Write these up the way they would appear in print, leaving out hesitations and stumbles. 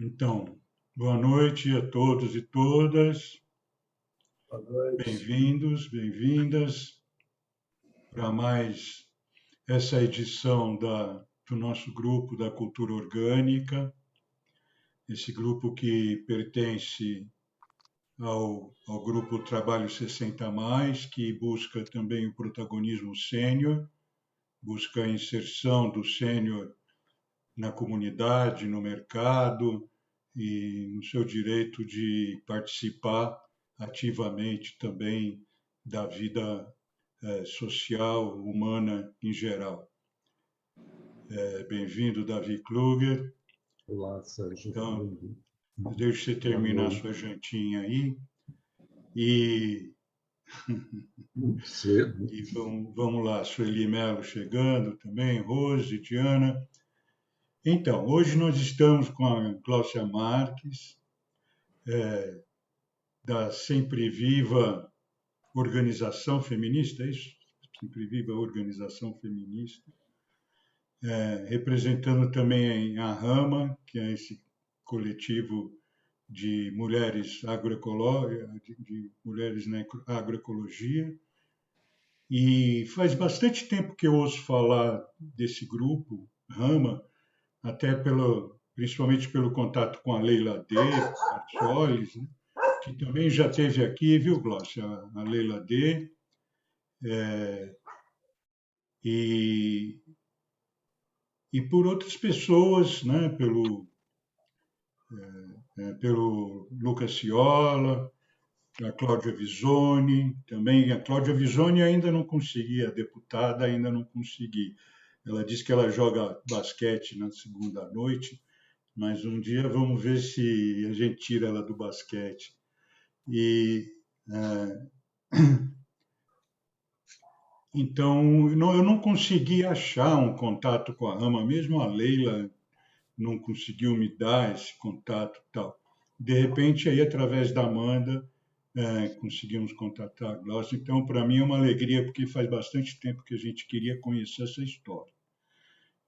Então, boa noite a todos e todas. Boa noite. Bem-vindos, bem-vindas para mais essa edição do nosso grupo da Cultura Orgânica, esse grupo que pertence ao grupo Trabalho 60+, que busca também o protagonismo sênior, busca a inserção do sênior na comunidade, no mercado e no seu direito de participar ativamente também da vida social, humana em geral. Bem-vindo, Davi Kluger. Olá, Sérgio. Então, Bem-vindo. deixe você Boa terminar noite. sua jantinha aí e, Muito cedo. e vamos lá, Sueli Melo chegando também, Rose, Diana. Então, hoje nós estamos com a Gláucia Marques, da Sempre Viva Organização Feminista, é isso? Sempre Viva Organização Feminista, representando também a Rama, que é esse coletivo de mulheres de mulheres na agroecologia. E faz bastante tempo que eu ouço falar desse grupo, Rama, principalmente pelo contato com a Leila D. Marsolis, né? Que também já esteve aqui, viu, Glócia? A Leila D. E, e por outras pessoas, né? Pelo Lucas Ciola, a Cláudia Visoni, também. A Cláudia Visoni ainda não consegui, a deputada ainda não consegui. Ela diz que ela joga basquete na segunda noite, mas um dia vamos ver se a gente tira ela do basquete. E então eu não consegui achar um contato com a Rama, mesmo a Leila não conseguiu me dar esse contato e tal. De repente, aí, através da Amanda, conseguimos contatar a Glaucia. Então, para mim é uma alegria, porque faz bastante tempo que a gente queria conhecer essa história.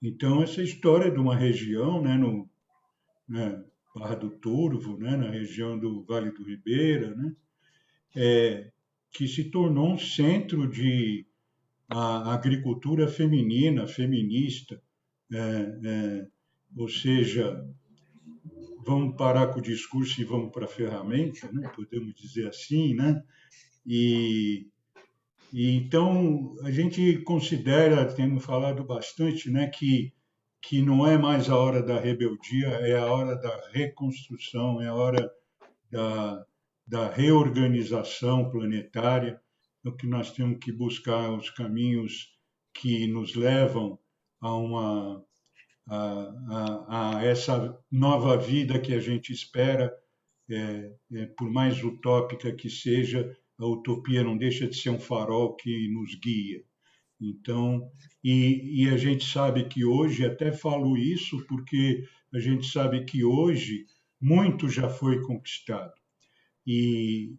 Então, essa história é de uma região, né, Barra do Turvo, né, na região do Vale do Ribeira, né, que se tornou um centro de agricultura feminina, feminista, é, ou seja, vamos parar com o discurso e vamos para a ferramenta, né? Podemos dizer assim, né? E, então a gente considera, temos falado bastante, né, que não é mais a hora da rebeldia, é a hora da reconstrução, é a hora da, da reorganização planetária, é o que nós temos que buscar os caminhos que nos levam a uma a essa nova vida que a gente espera, por mais utópica que seja, a utopia não deixa de ser um farol que nos guia. Então, e a gente sabe que hoje, até falo isso porque a gente sabe que hoje muito já foi conquistado.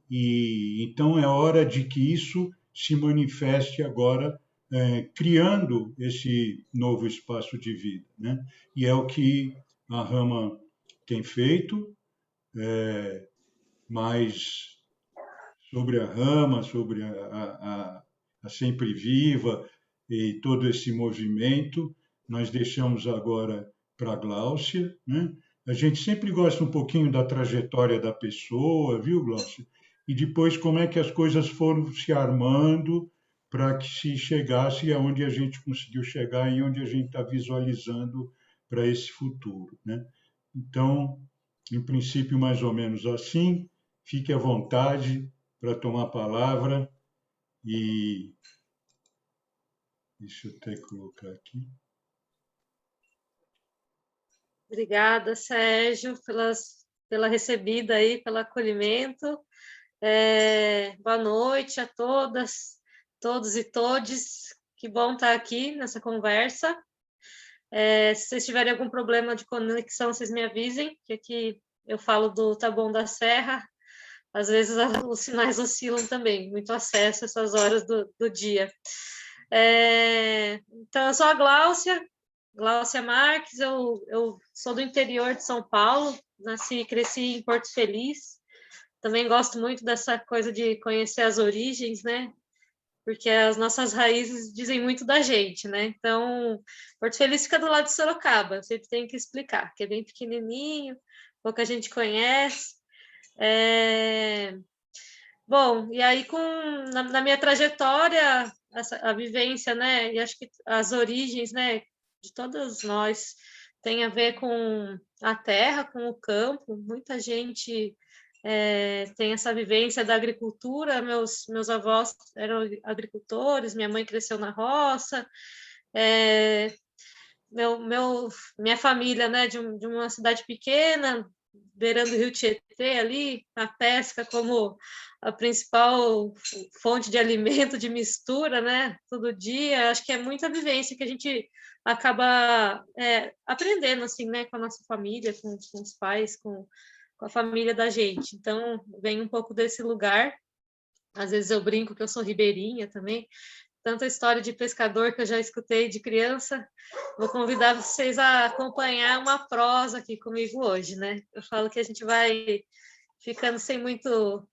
Então é hora de que isso se manifeste agora, criando esse novo espaço de vida, né? E é o que a Rama tem feito, mas sobre a Rama, sobre a Sempre Viva e todo esse movimento, nós deixamos agora para a Gláucia, né? A gente sempre gosta um pouquinho da trajetória da pessoa, viu, Gláucia? E depois como é que as coisas foram se armando para que se chegasse aonde a gente conseguiu chegar e onde a gente está visualizando para esse futuro, né? Então, em princípio, mais ou menos assim, fique à vontade para tomar a palavra e deixa eu até colocar aqui. Obrigada, Sérgio, pela recebida aí, pelo acolhimento. Boa noite a todas, todos e todes. Que bom estar aqui nessa conversa. Se vocês tiverem algum problema de conexão, vocês me avisem, que aqui eu falo do Taboão da Serra. Às vezes os sinais oscilam também, muito acesso essas horas do dia. Então, eu sou a Gláucia Marques, eu sou do interior de São Paulo, nasci e cresci em Porto Feliz. Também gosto muito dessa coisa de conhecer as origens, né? Porque as nossas raízes dizem muito da gente, né? Então, Porto Feliz fica do lado de Sorocaba, sempre tenho que explicar, que é bem pequenininho, pouca gente conhece. Bom, e aí na minha trajetória, a vivência, né? E acho que as origens, né, de todos nós tem a ver com a terra, com o campo. Muita gente tem essa vivência da agricultura. Meus avós eram agricultores, minha mãe cresceu na roça. Minha família, né, de uma cidade pequena, beirando o Rio Tietê ali, a pesca como a principal fonte de alimento, de mistura, né, todo dia. Acho que é muita vivência que a gente acaba aprendendo, assim, né, com a nossa família, com os pais, com a família da gente. Então, vem um pouco desse lugar. Às vezes eu brinco que eu sou ribeirinha também, tanta história de pescador que eu já escutei de criança. Vou convidar vocês a acompanhar uma prosa aqui comigo hoje, né? Eu falo que a gente vai ficando sem muito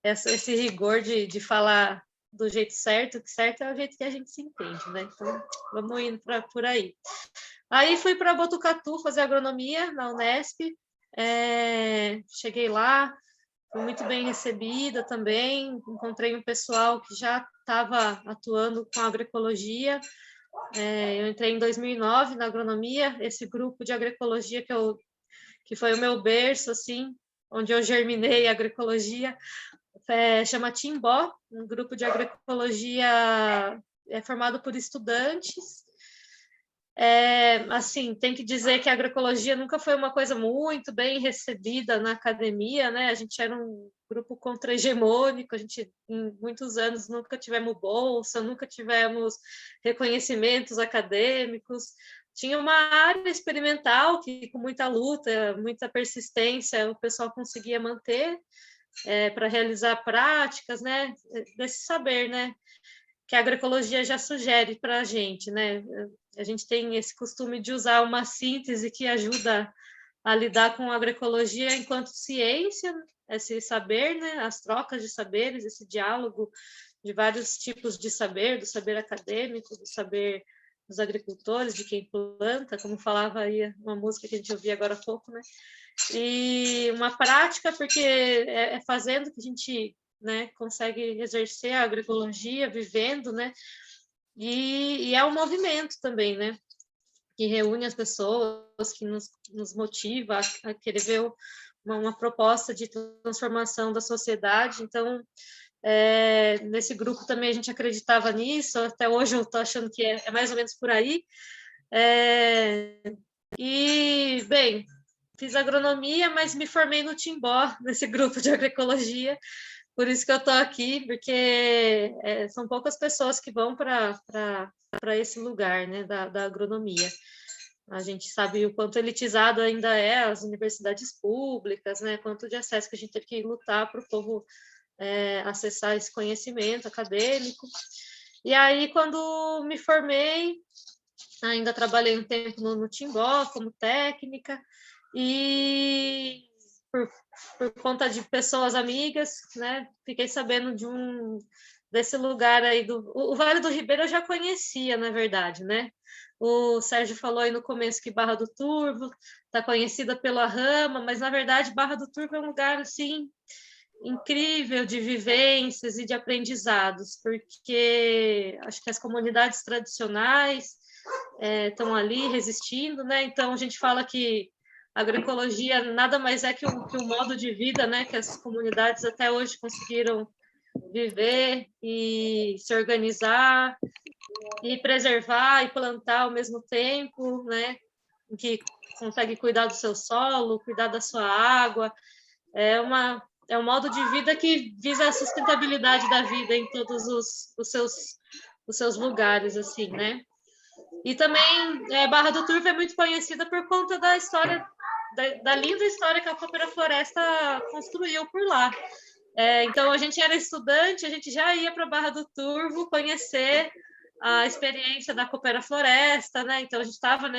esse rigor de falar do jeito certo, que certo é o jeito que a gente se entende, né? Então, vamos indo por aí. Aí fui para Botucatu fazer agronomia na Unesp, cheguei lá, fui muito bem recebida também, encontrei um pessoal que já estava atuando com agroecologia. Eu entrei em 2009 na agronomia, esse grupo de agroecologia que foi o meu berço, assim, onde eu germinei a agroecologia, chama Timbó, um grupo de agroecologia formado por estudantes. Assim, tem que dizer que a agroecologia nunca foi uma coisa muito bem recebida na academia, né? A gente era um grupo contra-hegemônico, a gente, em muitos anos, nunca tivemos bolsa, nunca tivemos reconhecimentos acadêmicos. Tinha uma área experimental que, com muita luta, muita persistência, o pessoal conseguia manter para realizar práticas, né? Desse saber, né? Que a agroecologia já sugere para a gente, né? A gente tem esse costume de usar uma síntese que ajuda a lidar com a agroecologia enquanto ciência, esse saber, né? As trocas de saberes, esse diálogo de vários tipos de saber, do saber acadêmico, do saber dos agricultores, de quem planta, como falava aí uma música que a gente ouvia agora há pouco, né? E uma prática, porque é fazendo que a gente, né, consegue exercer a agroecologia, vivendo, né? E é um movimento também, né? Que reúne as pessoas, que nos motiva a querer ver uma proposta de transformação da sociedade. Então, nesse grupo também a gente acreditava nisso, até hoje eu estou achando que é mais ou menos por aí. E, bem, fiz agronomia, mas me formei no Timbó, nesse grupo de agroecologia, por isso que eu estou aqui, porque são poucas pessoas que vão para esse lugar, né, da agronomia. A gente sabe o quanto elitizado ainda é as universidades públicas, né, quanto de acesso que a gente teve que lutar para o povo acessar esse conhecimento acadêmico. E aí, quando me formei, ainda trabalhei um tempo no Timbó como técnica, e por conta de pessoas amigas, né, fiquei sabendo desse lugar aí o Vale do Ribeira eu já conhecia, na verdade, né? O Sérgio falou aí no começo que Barra do Turvo está conhecida pela rama, mas na verdade Barra do Turvo é um lugar assim incrível de vivências e de aprendizados, porque acho que as comunidades tradicionais estão ali resistindo, né? Então a gente fala que a agroecologia nada mais é que um modo de vida, né? Que as comunidades até hoje conseguiram viver e se organizar e preservar e plantar ao mesmo tempo, né? Que consegue cuidar do seu solo, cuidar da sua água. É um modo de vida que visa a sustentabilidade da vida em todos os seus lugares, assim, né? E também Barra do Turvo é muito conhecida por conta da história, da linda história que a Coopera Floresta construiu por lá. Então, a gente era estudante, a gente já ia para Barra do Turvo conhecer a experiência da Coopera Floresta, né? Então, a gente estava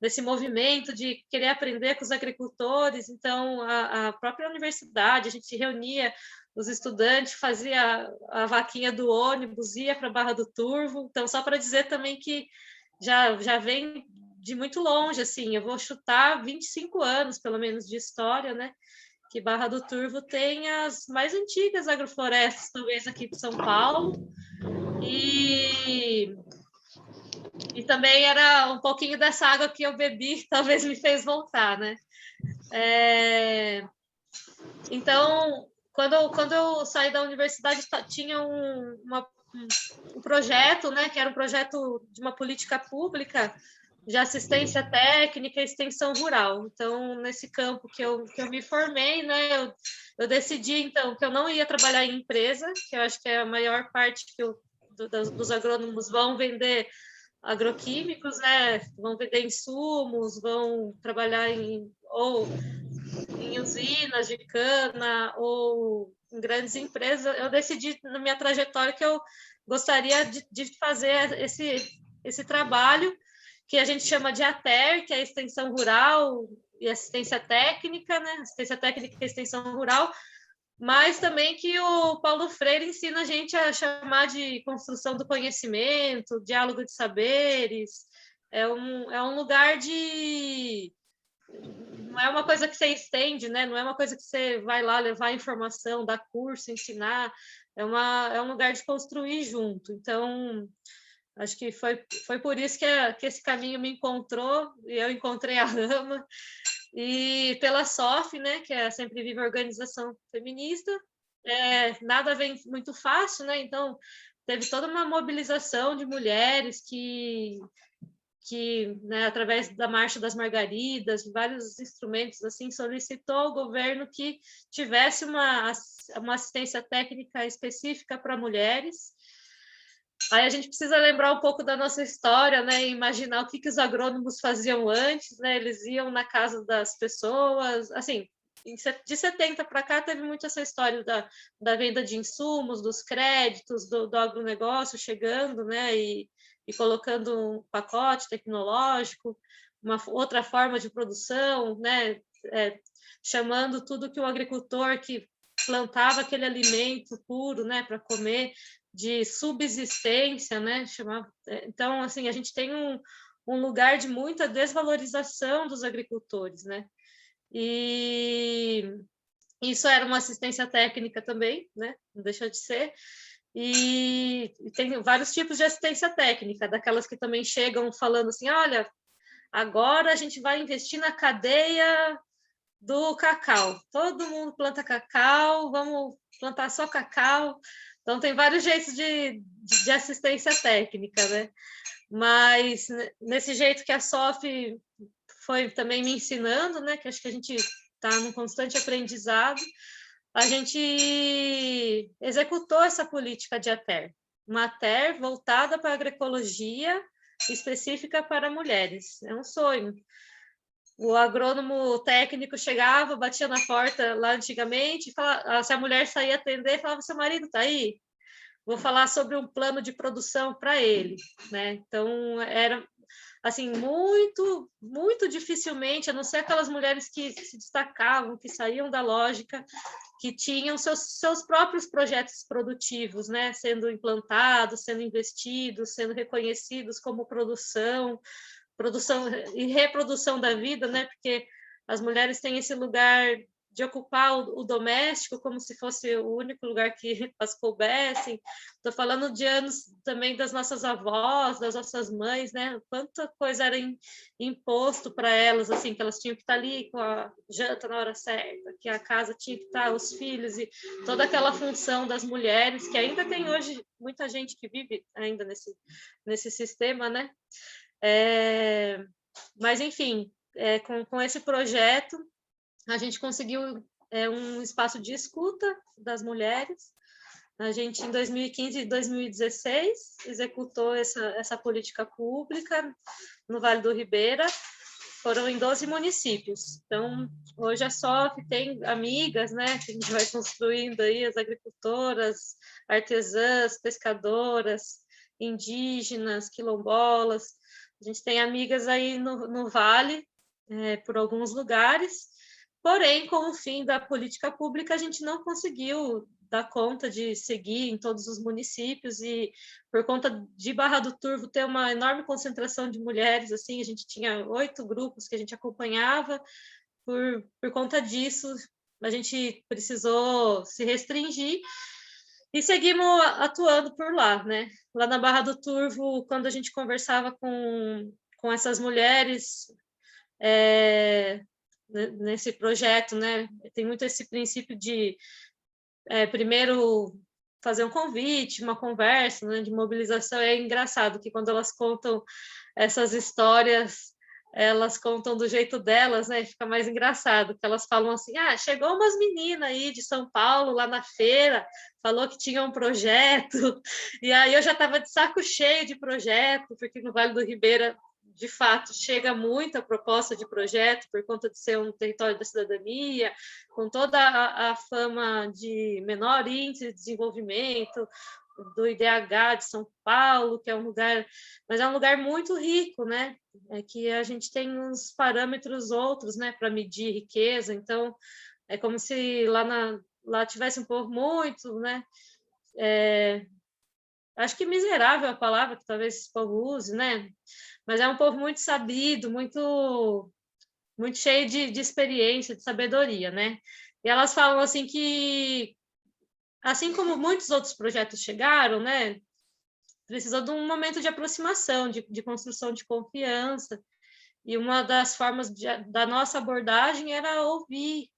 nesse movimento de querer aprender com os agricultores. Então, a própria universidade, a gente reunia os estudantes, fazia a vaquinha do ônibus, ia para a Barra do Turvo. Então, só para dizer também que já vem de muito longe, assim, eu vou chutar 25 anos, pelo menos, de história, né? Que Barra do Turvo tem as mais antigas agroflorestas, talvez, aqui de São Paulo. E também era um pouquinho dessa água que eu bebi, que talvez me fez voltar, né? Então, quando eu saí da universidade, tinha um projeto, né, que era um projeto de uma política pública de assistência técnica e extensão rural. Então, nesse campo que eu me formei, né, eu decidi, então, que eu não ia trabalhar em empresa, que eu acho que é a maior parte dos agrônomos vão vender agroquímicos, né, vão vender insumos, vão trabalhar ou em usinas de cana ou em grandes empresas. Eu decidi na minha trajetória que eu gostaria de fazer esse trabalho que a gente chama de ATER, que é a extensão rural e assistência técnica, né? Assistência técnica e extensão rural, mas também que o Paulo Freire ensina a gente a chamar de construção do conhecimento, diálogo de saberes. É um lugar de... Não é uma coisa que você estende, né? Não é uma coisa que você vai lá levar informação, dar curso, ensinar. É um lugar de construir junto. Então, acho que foi por isso que esse caminho me encontrou, e eu encontrei a Rama. E pela SOF, né, que é a Sempre Viva Organização Feminista, nada vem muito fácil, né? Então, teve toda uma mobilização de mulheres que né, através da Marcha das Margaridas, de vários instrumentos, assim, solicitou ao governo que tivesse uma assistência técnica específica para mulheres. Aí a gente precisa lembrar um pouco da nossa história, né, e imaginar o que os agrônomos faziam antes, né? Eles iam na casa das pessoas, assim, de 70 para cá teve muito essa história da venda de insumos, dos créditos, do agronegócio chegando, né, e colocando um pacote tecnológico, uma outra forma de produção, né, chamando tudo que o agricultor que plantava aquele alimento puro, né, para comer, de subsistência, né, chamava. Então, assim, a gente tem um lugar de muita desvalorização dos agricultores, né, e isso era uma assistência técnica também, né, não deixa de ser. E tem vários tipos de assistência técnica, daquelas que também chegam falando assim, olha, agora a gente vai investir na cadeia do cacau. Todo mundo planta cacau, vamos plantar só cacau. Então, tem vários jeitos de assistência técnica, né? Mas nesse jeito que a SOF foi também me ensinando, né? Que acho que a gente está num constante aprendizado, a gente executou essa política de ATER, uma ATER voltada para a agroecologia específica para mulheres. É um sonho. O agrônomo técnico chegava, batia na porta lá antigamente, falava, se a mulher saía atender, falava, seu marido está aí? Vou falar sobre um plano de produção para ele, né? Então, era assim, muito, muito dificilmente, a não ser aquelas mulheres que se destacavam, que saíam da lógica, que tinham seus próprios projetos produtivos, né, sendo implantados, sendo investidos, sendo reconhecidos como produção e reprodução da vida, né, porque as mulheres têm esse lugar de ocupar o doméstico como se fosse o único lugar que as coubessem. Estou falando de anos também das nossas avós, das nossas mães, né? Quanta coisa era imposto para elas, assim, que elas tinham que estar ali com a janta na hora certa, que a casa tinha que estar, os filhos, e toda aquela função das mulheres, que ainda tem hoje muita gente que vive ainda nesse sistema, né? Mas, enfim, com esse projeto, a gente conseguiu um espaço de escuta das mulheres. A gente, em 2015 e 2016, executou essa política pública no Vale do Ribeira. Foram em 12 municípios. Então, hoje a SOF tem amigas, né, que a gente vai construindo aí, as agricultoras, artesãs, pescadoras, indígenas, quilombolas, A gente tem amigas aí no Vale, por alguns lugares, porém, com o fim da política pública, a gente não conseguiu dar conta de seguir em todos os municípios, e por conta de Barra do Turvo ter uma enorme concentração de mulheres, assim, a gente tinha 8 grupos que a gente acompanhava, por conta disso, a gente precisou se restringir e seguimos atuando por lá, né? Lá na Barra do Turvo, quando a gente conversava com essas mulheres, nesse projeto, né? Tem muito esse princípio de primeiro fazer um convite, uma conversa, né, de mobilização. É engraçado que quando elas contam essas histórias, elas contam do jeito delas, né? Fica mais engraçado, que elas falam assim: ah, chegou umas meninas aí de São Paulo lá na feira, falou que tinha um projeto, e aí eu já estava de saco cheio de projeto, porque no Vale do Ribeira, de fato, chega muita proposta de projeto por conta de ser um território da cidadania, com toda a fama de menor índice de desenvolvimento, do IDH de São Paulo, que é um lugar, mas é um lugar muito rico, né? É que a gente tem uns parâmetros outros, né, para medir riqueza. Então, é como se lá tivesse um povo muito, né? Acho que miserável é a palavra que talvez esse povo use, né? Mas é um povo muito sabido, muito cheio de experiência, de sabedoria, né? E elas falam assim que, assim como muitos outros projetos chegaram, né? Precisou de um momento de aproximação, de construção de confiança. E uma das formas da nossa abordagem era ouvir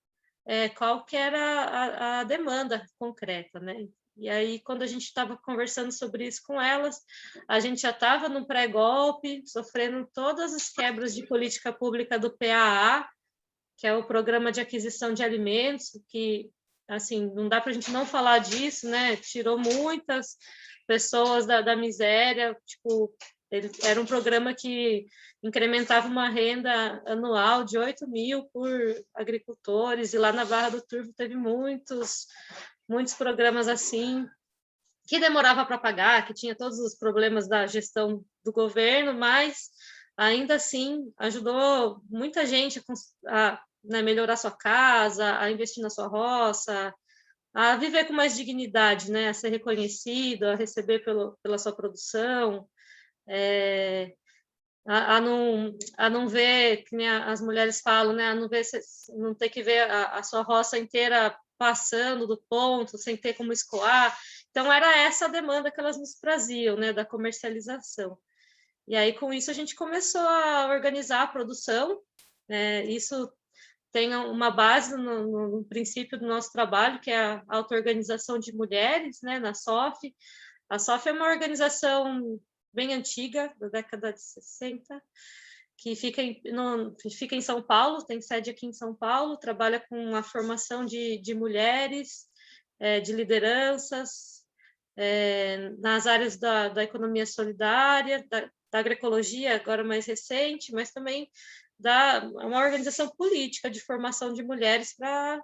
qual que era a demanda concreta, né? E aí, quando a gente estava conversando sobre isso com elas, a gente já estava no pré-golpe, sofrendo todas as quebras de política pública do PAA, que é o Programa de Aquisição de Alimentos, que, assim, não dá para a gente não falar disso, né? Tirou muitas pessoas da miséria, tipo, era um programa que incrementava uma renda anual de 8 mil por agricultores, e lá na Barra do Turvo teve muitos programas assim, que demorava para pagar, que tinha todos os problemas da gestão do governo, mas ainda assim ajudou muita gente a né, melhorar sua casa, a investir na sua roça, a viver com mais dignidade, né, a ser reconhecido, a receber pela sua produção, a não ver, que nem as mulheres falam, né, a não ver, não ter que ver a sua roça inteira passando do ponto, sem ter como escoar. Então, era essa a demanda que elas nos traziam, né, da comercialização. E aí, com isso, a gente começou a organizar a produção. Isso tem uma base no princípio do nosso trabalho, que é a auto-organização de mulheres, né, na SOF. A SOF é uma organização bem antiga, da década de 60, que fica em São Paulo, tem sede aqui em São Paulo, trabalha com a formação de mulheres, de lideranças, nas áreas da economia solidária, da agroecologia, agora mais recente, mas também uma organização política de formação de mulheres para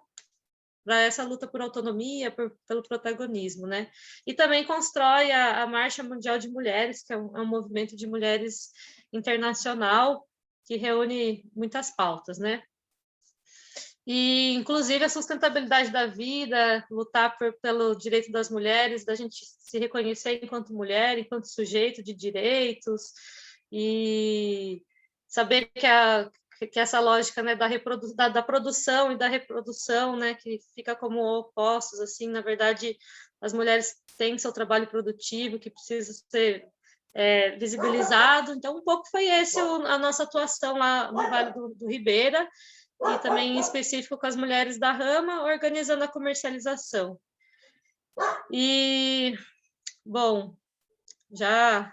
essa luta por autonomia, pelo protagonismo, né? E também constrói a Marcha Mundial de Mulheres, que é um movimento de mulheres internacional que reúne muitas pautas, né? E, inclusive, a sustentabilidade da vida, lutar pelo direito das mulheres, da gente se reconhecer enquanto mulher, enquanto sujeito de direitos, e saber que essa lógica, né, da produção e da reprodução, né, que fica como opostos, assim, na verdade, as mulheres têm seu trabalho produtivo que precisa ser visibilizado. Então, um pouco foi a nossa atuação lá no Vale do Ribeira, e também em específico com as mulheres da Rama, organizando a comercialização. E, bom, já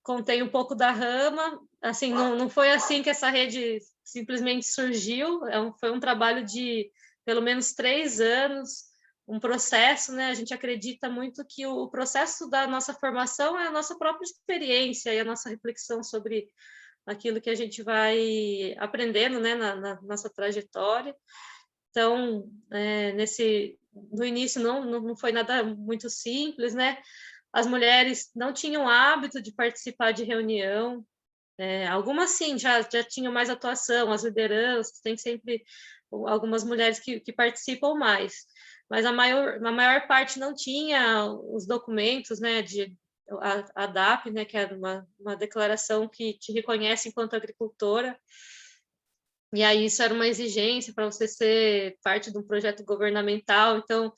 contei um pouco da Rama, assim, não foi assim que essa rede simplesmente surgiu, foi um trabalho de pelo menos 3 anos, um processo, né? A gente acredita muito que o processo da nossa formação é a nossa própria experiência e a nossa reflexão sobre aquilo que a gente vai aprendendo, né, na nossa trajetória. Então, no início não foi nada muito simples, né? As mulheres não tinham hábito de participar de reunião, Algumas, sim, já tinham mais atuação, as lideranças, tem sempre algumas mulheres que participam mais, mas a maior parte não tinha os documentos, né, a DAP, né, que era uma declaração que te reconhece enquanto agricultora, e aí isso era uma exigência para você ser parte de um projeto governamental, então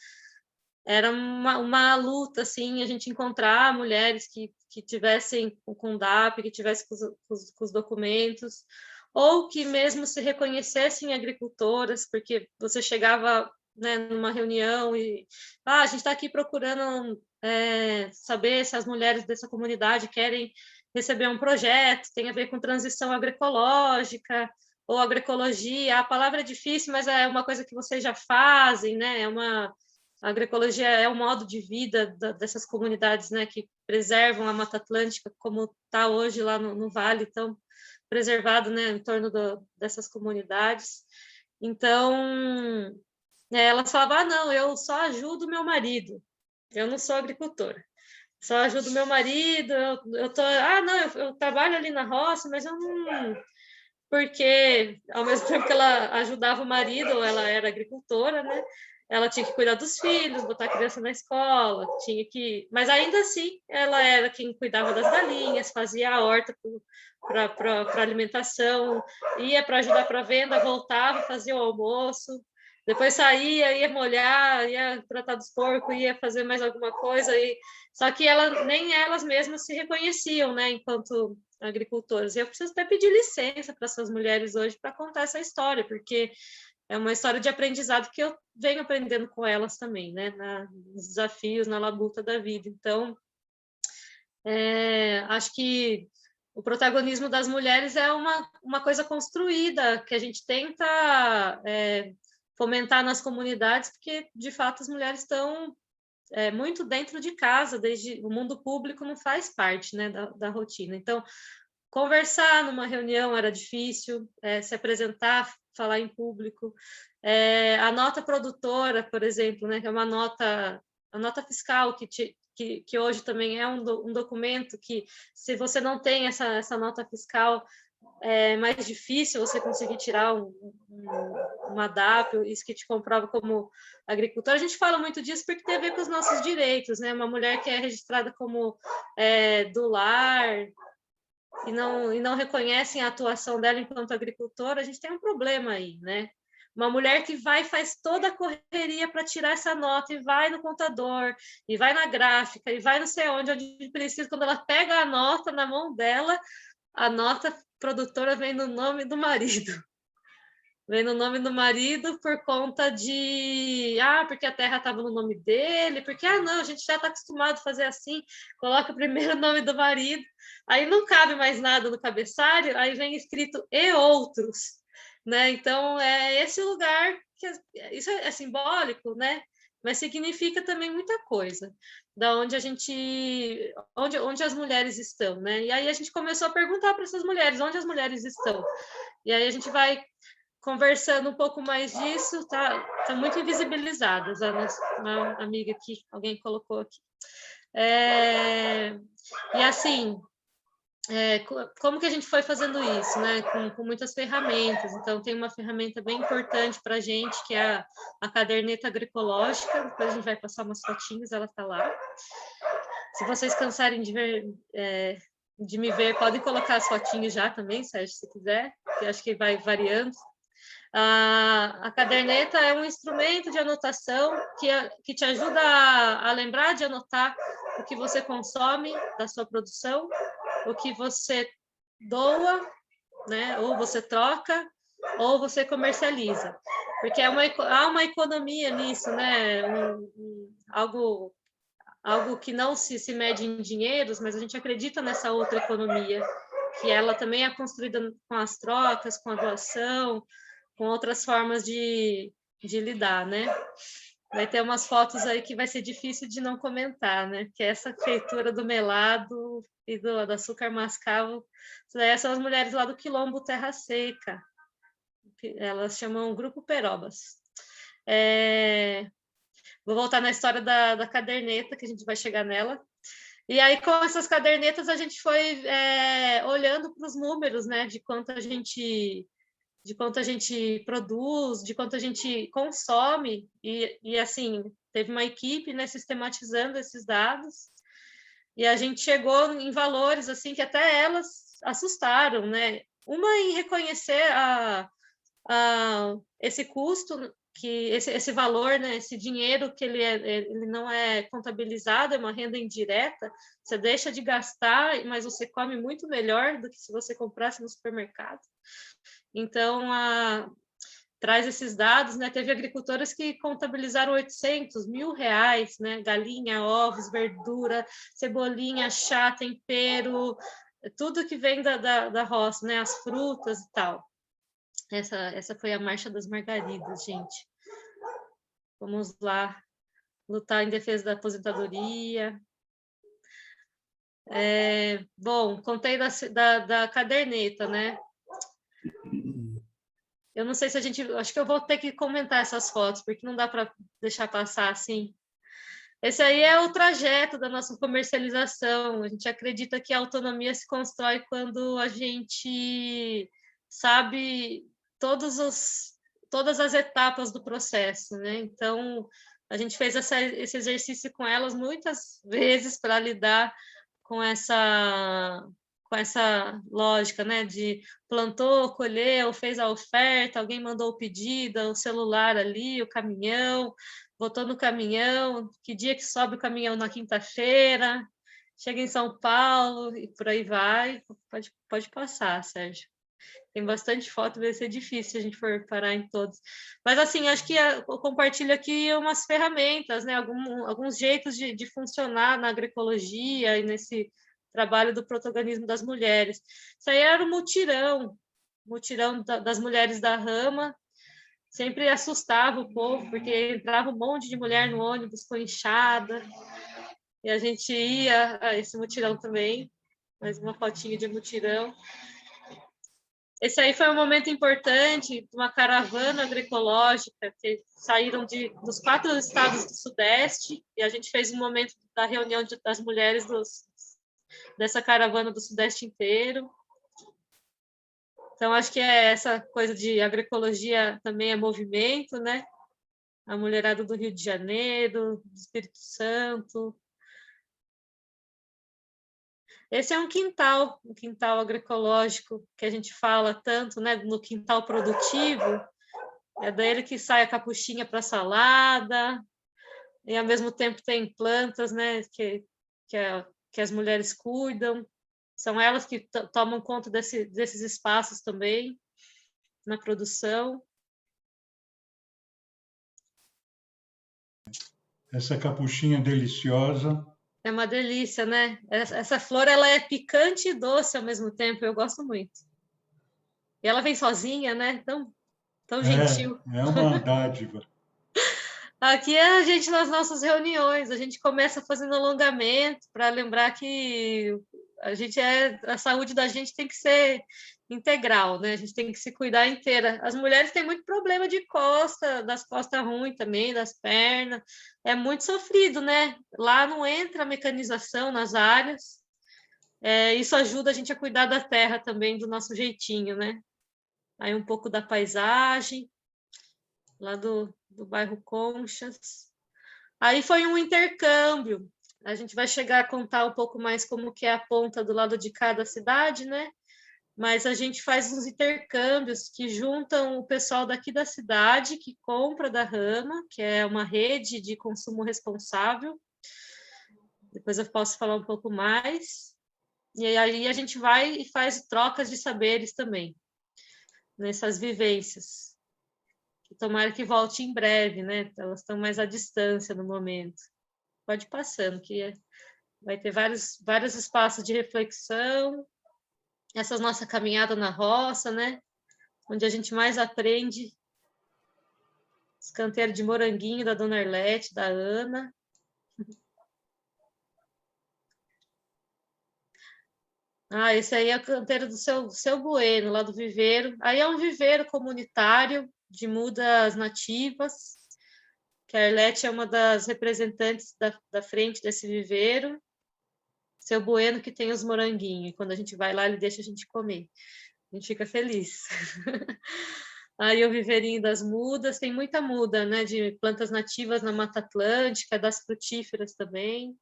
era uma luta, assim, a gente encontrar mulheres que tivessem com DAP, que tivessem com os documentos, ou que mesmo se reconhecessem agricultoras, porque você chegava, né, numa reunião e a gente está aqui procurando saber se as mulheres dessa comunidade querem receber um projeto, tem a ver com transição agroecológica ou agroecologia. A palavra é difícil, mas é uma coisa que vocês já fazem, né? A agroecologia é um modo de vida dessas comunidades, né, que preservam a Mata Atlântica, como está hoje lá no Vale, tão preservado, né, em torno dessas comunidades. Então, elas falavam, não, eu só ajudo meu marido, eu não sou agricultora, só ajudo meu marido, eu trabalho ali na roça, mas eu não... Porque, ao mesmo tempo que ela ajudava o marido, ela era agricultora, né? Ela tinha que cuidar dos filhos, botar a criança na escola, tinha que... Mas ainda assim, ela era quem cuidava das galinhas, fazia a horta para alimentação, ia para ajudar para venda, voltava, fazia o almoço, depois saía, ia molhar, ia tratar dos porcos, ia fazer mais alguma coisa. Só que nem elas mesmas se reconheciam, né, enquanto agricultoras. E eu preciso até pedir licença para essas mulheres hoje para contar essa história, porque é uma história de aprendizado que eu venho aprendendo com elas também, né? Nos desafios, na labuta da vida. Então, acho que o protagonismo das mulheres é uma coisa construída, que a gente tenta fomentar nas comunidades, porque, de fato, as mulheres estão muito dentro de casa, desde o mundo público não faz parte, né, da rotina. Então, conversar numa reunião era difícil, se apresentar, falar em público. A nota produtora, por exemplo, né, que é a nota fiscal, que hoje também é um documento que, se você não tem essa nota fiscal, é mais difícil você conseguir tirar uma DAP, isso que te comprova como agricultor. A gente fala muito disso porque tem a ver com os nossos direitos, né? Uma mulher que é registrada como do lar, e não reconhecem a atuação dela enquanto agricultora, a gente tem um problema aí, né? Uma mulher que vai e faz toda a correria para tirar essa nota, e vai no contador, e vai na gráfica, e vai não sei onde precisa, quando ela pega a nota na mão dela, a nota produtora vem no nome do marido. Vem no nome do marido por conta porque a terra estava no nome dele, porque, não, a gente já está acostumado a fazer assim, coloca primeiro o nome do marido, aí não cabe mais nada no cabeçalho, aí vem escrito "e outros", né? Então, é esse lugar, isso é simbólico, né? Mas significa também muita coisa, da onde onde as mulheres estão, né? E aí a gente começou a perguntar para essas mulheres, onde as mulheres estão? E aí a gente vai conversando um pouco mais disso, tá muito invisibilizadas, a nossa amiga aqui, alguém colocou aqui. E assim, como que a gente foi fazendo isso, né? Com muitas ferramentas. Então, tem uma ferramenta bem importante para a gente, que é a caderneta agroecológica. Depois a gente vai passar umas fotinhas, ela está lá. Se vocês cansarem de me ver, podem colocar as fotinhas já também, Sérgio, se quiser, que eu acho que vai variando. A caderneta é um instrumento de anotação que te ajuda a lembrar de anotar o que você consome da sua produção, o que você doa, né, ou você troca, ou você comercializa. Porque há uma economia nisso, né, algo que não se mede em dinheiros, mas a gente acredita nessa outra economia, que ela também é construída com as trocas, com a doação, com outras formas de lidar, né? Vai ter umas fotos aí que vai ser difícil de não comentar, né? Que é essa feitura do melado e do açúcar mascavo. São as mulheres lá do Quilombo Terra Seca. Elas chamam Grupo Perobas. Vou voltar na história da caderneta, que a gente vai chegar nela. E aí, com essas cadernetas, a gente foi olhando para os números, né, de quanto a gente produz, de quanto a gente consome, e assim, teve uma equipe, né, sistematizando esses dados, e a gente chegou em valores assim que até elas assustaram, né? Uma em reconhecer esse custo, que esse valor, né, esse dinheiro que ele não é contabilizado, é uma renda indireta, você deixa de gastar, mas você come muito melhor do que se você comprasse no supermercado. Então, traz esses dados, né? Teve agricultoras que contabilizaram 800, R$ 1.000, né? Galinha, ovos, verdura, cebolinha, chá, tempero, tudo que vem da roça, né? As frutas e tal. Essa foi a Marcha das Margaridas, gente. Vamos lá lutar em defesa da aposentadoria. Bom, contei da caderneta, né? Eu não sei se a gente... Acho que eu vou ter que comentar essas fotos, porque não dá para deixar passar assim. Esse aí é o trajeto da nossa comercialização. A gente acredita que a autonomia se constrói quando a gente sabe todas as etapas do processo, né? Então, a gente fez esse exercício com elas muitas vezes para lidar com essa lógica, né? De plantou, colheu, fez a oferta, alguém mandou o pedido, o celular ali, o caminhão, botou no caminhão, que dia que sobe o caminhão na quinta-feira, chega em São Paulo e por aí vai. Pode passar, Sérgio. Tem bastante foto, vai ser difícil se a gente for parar em todos. Mas, assim, acho que eu compartilho aqui umas ferramentas, né? Alguns jeitos de funcionar na agroecologia e nesse trabalho do protagonismo das mulheres. Isso aí era o mutirão das mulheres da Rama. Sempre assustava o povo, porque entrava um monte de mulher no ônibus com enxada, e a gente ia a esse mutirão também, mais uma fotinha de mutirão. Esse aí foi um momento importante, uma caravana agroecológica, que saíram dos 4 estados do Sudeste, e a gente fez um momento da reunião das mulheres dessa caravana do Sudeste inteiro. Então, acho que essa coisa de agroecologia também é movimento, né? A mulherada do Rio de Janeiro, do Espírito Santo. Esse é um quintal agroecológico, que a gente fala tanto, né? No quintal produtivo, é dele que sai a capuchinha para salada, e ao mesmo tempo tem plantas, né? Que as mulheres cuidam, são elas que tomam conta desses espaços também na produção. Essa capuchinha deliciosa. É uma delícia, né? Essa flor, ela é picante e doce ao mesmo tempo, eu gosto muito. E ela vem sozinha, né? Tão gentil. É uma dádiva. Aqui é a gente nas nossas reuniões, a gente começa fazendo alongamento para lembrar que a saúde da gente tem que ser integral, né? A gente tem que se cuidar inteira. As mulheres têm muito problema de das costas ruins também, das pernas. É muito sofrido, né? Lá não entra a mecanização nas áreas. Isso ajuda a gente a cuidar da terra também, do nosso jeitinho, né? Aí um pouco da paisagem, lá do bairro Conchas. Aí foi um intercâmbio. A gente vai chegar a contar um pouco mais como que é a ponta do lado de cada cidade, né? Mas a gente faz uns intercâmbios que juntam o pessoal daqui da cidade, que compra da Rama, que é uma rede de consumo responsável. Depois eu posso falar um pouco mais. E aí a gente vai e faz trocas de saberes também, nessas vivências. Tomara que volte em breve, né? Elas estão mais à distância no momento. Pode ir passando, que vai ter vários espaços de reflexão. Essa nossa caminhada na roça, né? Onde a gente mais aprende. Os canteiros de moranguinho da Dona Arlete, da Ana. Esse aí é o canteiro do seu Bueno, lá do viveiro. Aí é um viveiro comunitário de mudas nativas, que a Arlete é uma das representantes da frente desse viveiro. Seu Bueno que tem os moranguinhos. E quando a gente vai lá, ele deixa a gente comer. A gente fica feliz. Aí o Viveirinho das Mudas, tem muita muda, né? De plantas nativas na Mata Atlântica, das frutíferas também.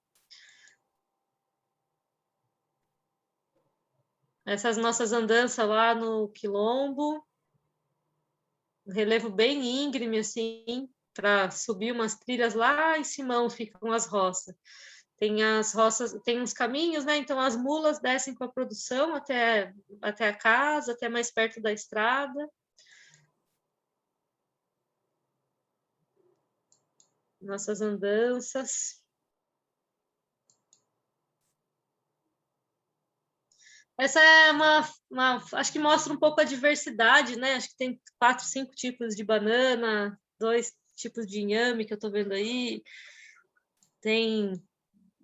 Essas nossas andanças lá no Quilombo, relevo bem íngreme, assim, para subir umas trilhas lá em Simão, ficam as roças. Tem as roças, tem uns caminhos, né? Então as mulas descem com a produção até a casa, até mais perto da estrada. Nossas andanças. Essa é acho que mostra um pouco a diversidade, né? Acho que tem 4, 5 tipos de banana, 2 tipos de inhame que eu estou vendo aí. Tem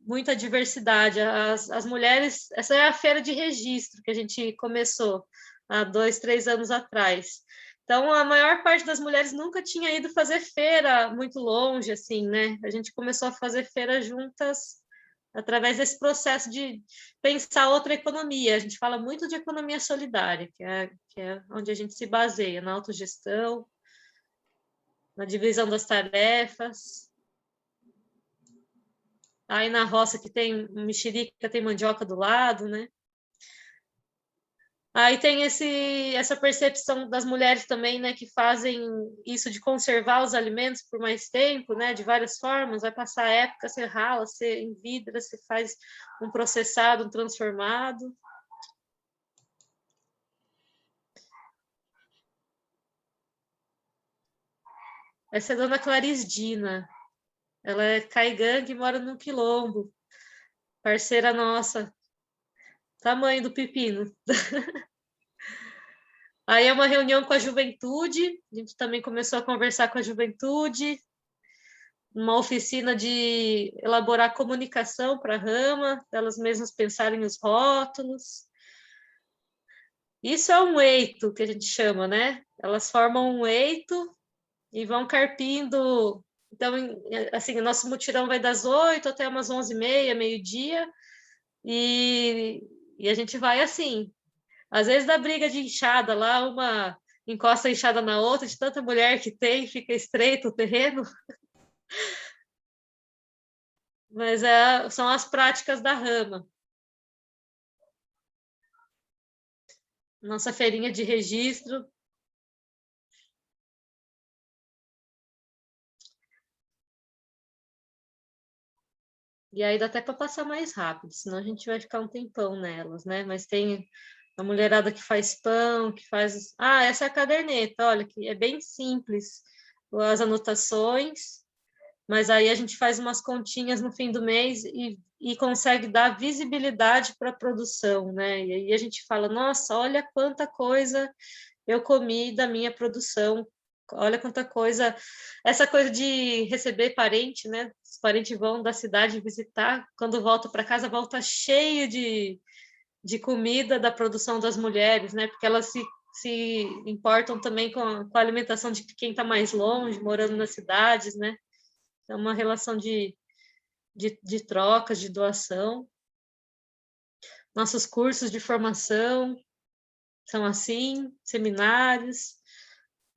muita diversidade. As mulheres, essa é a feira de registro que a gente começou há 2, 3 anos atrás. Então, a maior parte das mulheres nunca tinha ido fazer feira muito longe, assim, né? A gente começou a fazer feira juntas através desse processo de pensar outra economia. A gente fala muito de economia solidária, que é onde a gente se baseia, na autogestão, na divisão das tarefas. Aí na roça que tem mexerica, tem mandioca do lado, né? Aí tem essa percepção das mulheres também, né, que fazem isso de conservar os alimentos por mais tempo, né, de várias formas. Vai passar a época, você rala, você envidra, você faz um processado, um transformado. Essa é a dona Clarice Dina. Ela é caigangue e mora no Quilombo. Parceira nossa. Tamanho do pepino. Aí é uma reunião com a juventude. A gente também começou a conversar com a juventude. Uma oficina de elaborar comunicação para a Rama, elas mesmas pensarem os rótulos. Isso é um eito, que a gente chama, né? Elas formam um eito e vão carpindo. Então, assim, o nosso mutirão vai das 8 até umas 11h30, meio-dia, e a gente vai assim. Às vezes dá briga de enxada lá, uma encosta a enxada na outra, de tanta mulher que tem, fica estreito o terreno. Mas são as práticas da Rama. Nossa feirinha de registro. E aí dá até para passar mais rápido, senão a gente vai ficar um tempão nelas, né? Mas tem a mulherada que faz pão, que faz. Ah, essa é a caderneta, olha, que é bem simples as anotações, mas aí a gente faz umas continhas no fim do mês e consegue dar visibilidade para a produção, né? E aí a gente fala, nossa, olha quanta coisa eu comi da minha produção. Olha quanta coisa. Essa coisa de receber parente, né? Os parentes vão da cidade visitar, quando volta para casa, volta cheio de comida da produção das mulheres, né? Porque elas se importam também com a alimentação de quem está mais longe, morando nas cidades, né? É uma relação de trocas, de doação. Nossos cursos de formação são assim, seminários.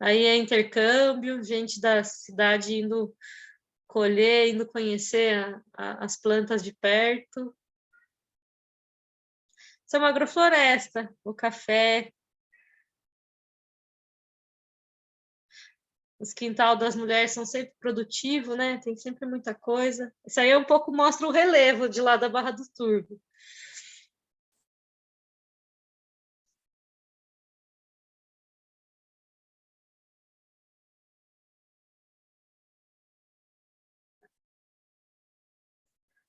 Aí é intercâmbio, gente da cidade indo colher, indo conhecer as plantas de perto. Isso é uma agrofloresta, o café, os quintal das mulheres são sempre produtivos, né? Tem sempre muita coisa. Isso aí um pouco mostra o relevo de lá da Barra do Turvo.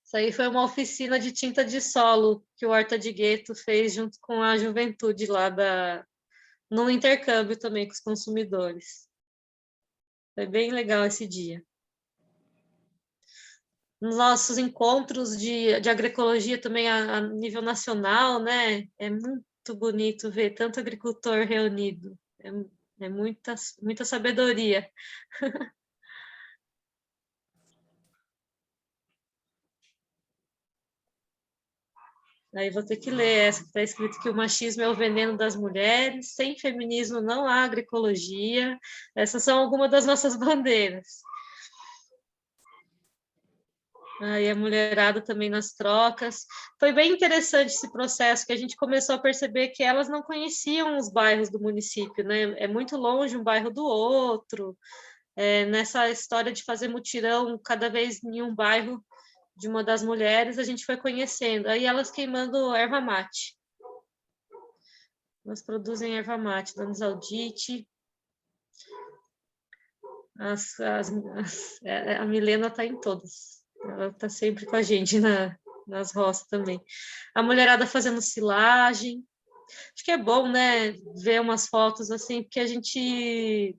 Isso aí foi uma oficina de tinta de solo que o Horta de Gueto fez junto com a juventude lá no intercâmbio também com os consumidores. Foi bem legal esse dia. Nos nossos encontros de agroecologia também a nível nacional, né? É muito bonito ver tanto agricultor reunido. É muita sabedoria. Aí vou ter que ler essa, que está escrito que o machismo é o veneno das mulheres, sem feminismo não há agroecologia. Essas são algumas das nossas bandeiras. Aí a mulherada também nas trocas. Foi bem interessante esse processo, que a gente começou a perceber que elas não conheciam os bairros do município, né? É muito longe um bairro do outro. Nessa história de fazer mutirão, cada vez em um bairro de uma das mulheres, a gente foi conhecendo. Aí elas queimando erva mate. Elas produzem erva mate, Dona Isaldite. A Milena está em todas. Ela está sempre com a gente nas roças também. A mulherada fazendo silagem. Acho que é bom, né, ver umas fotos assim, porque a gente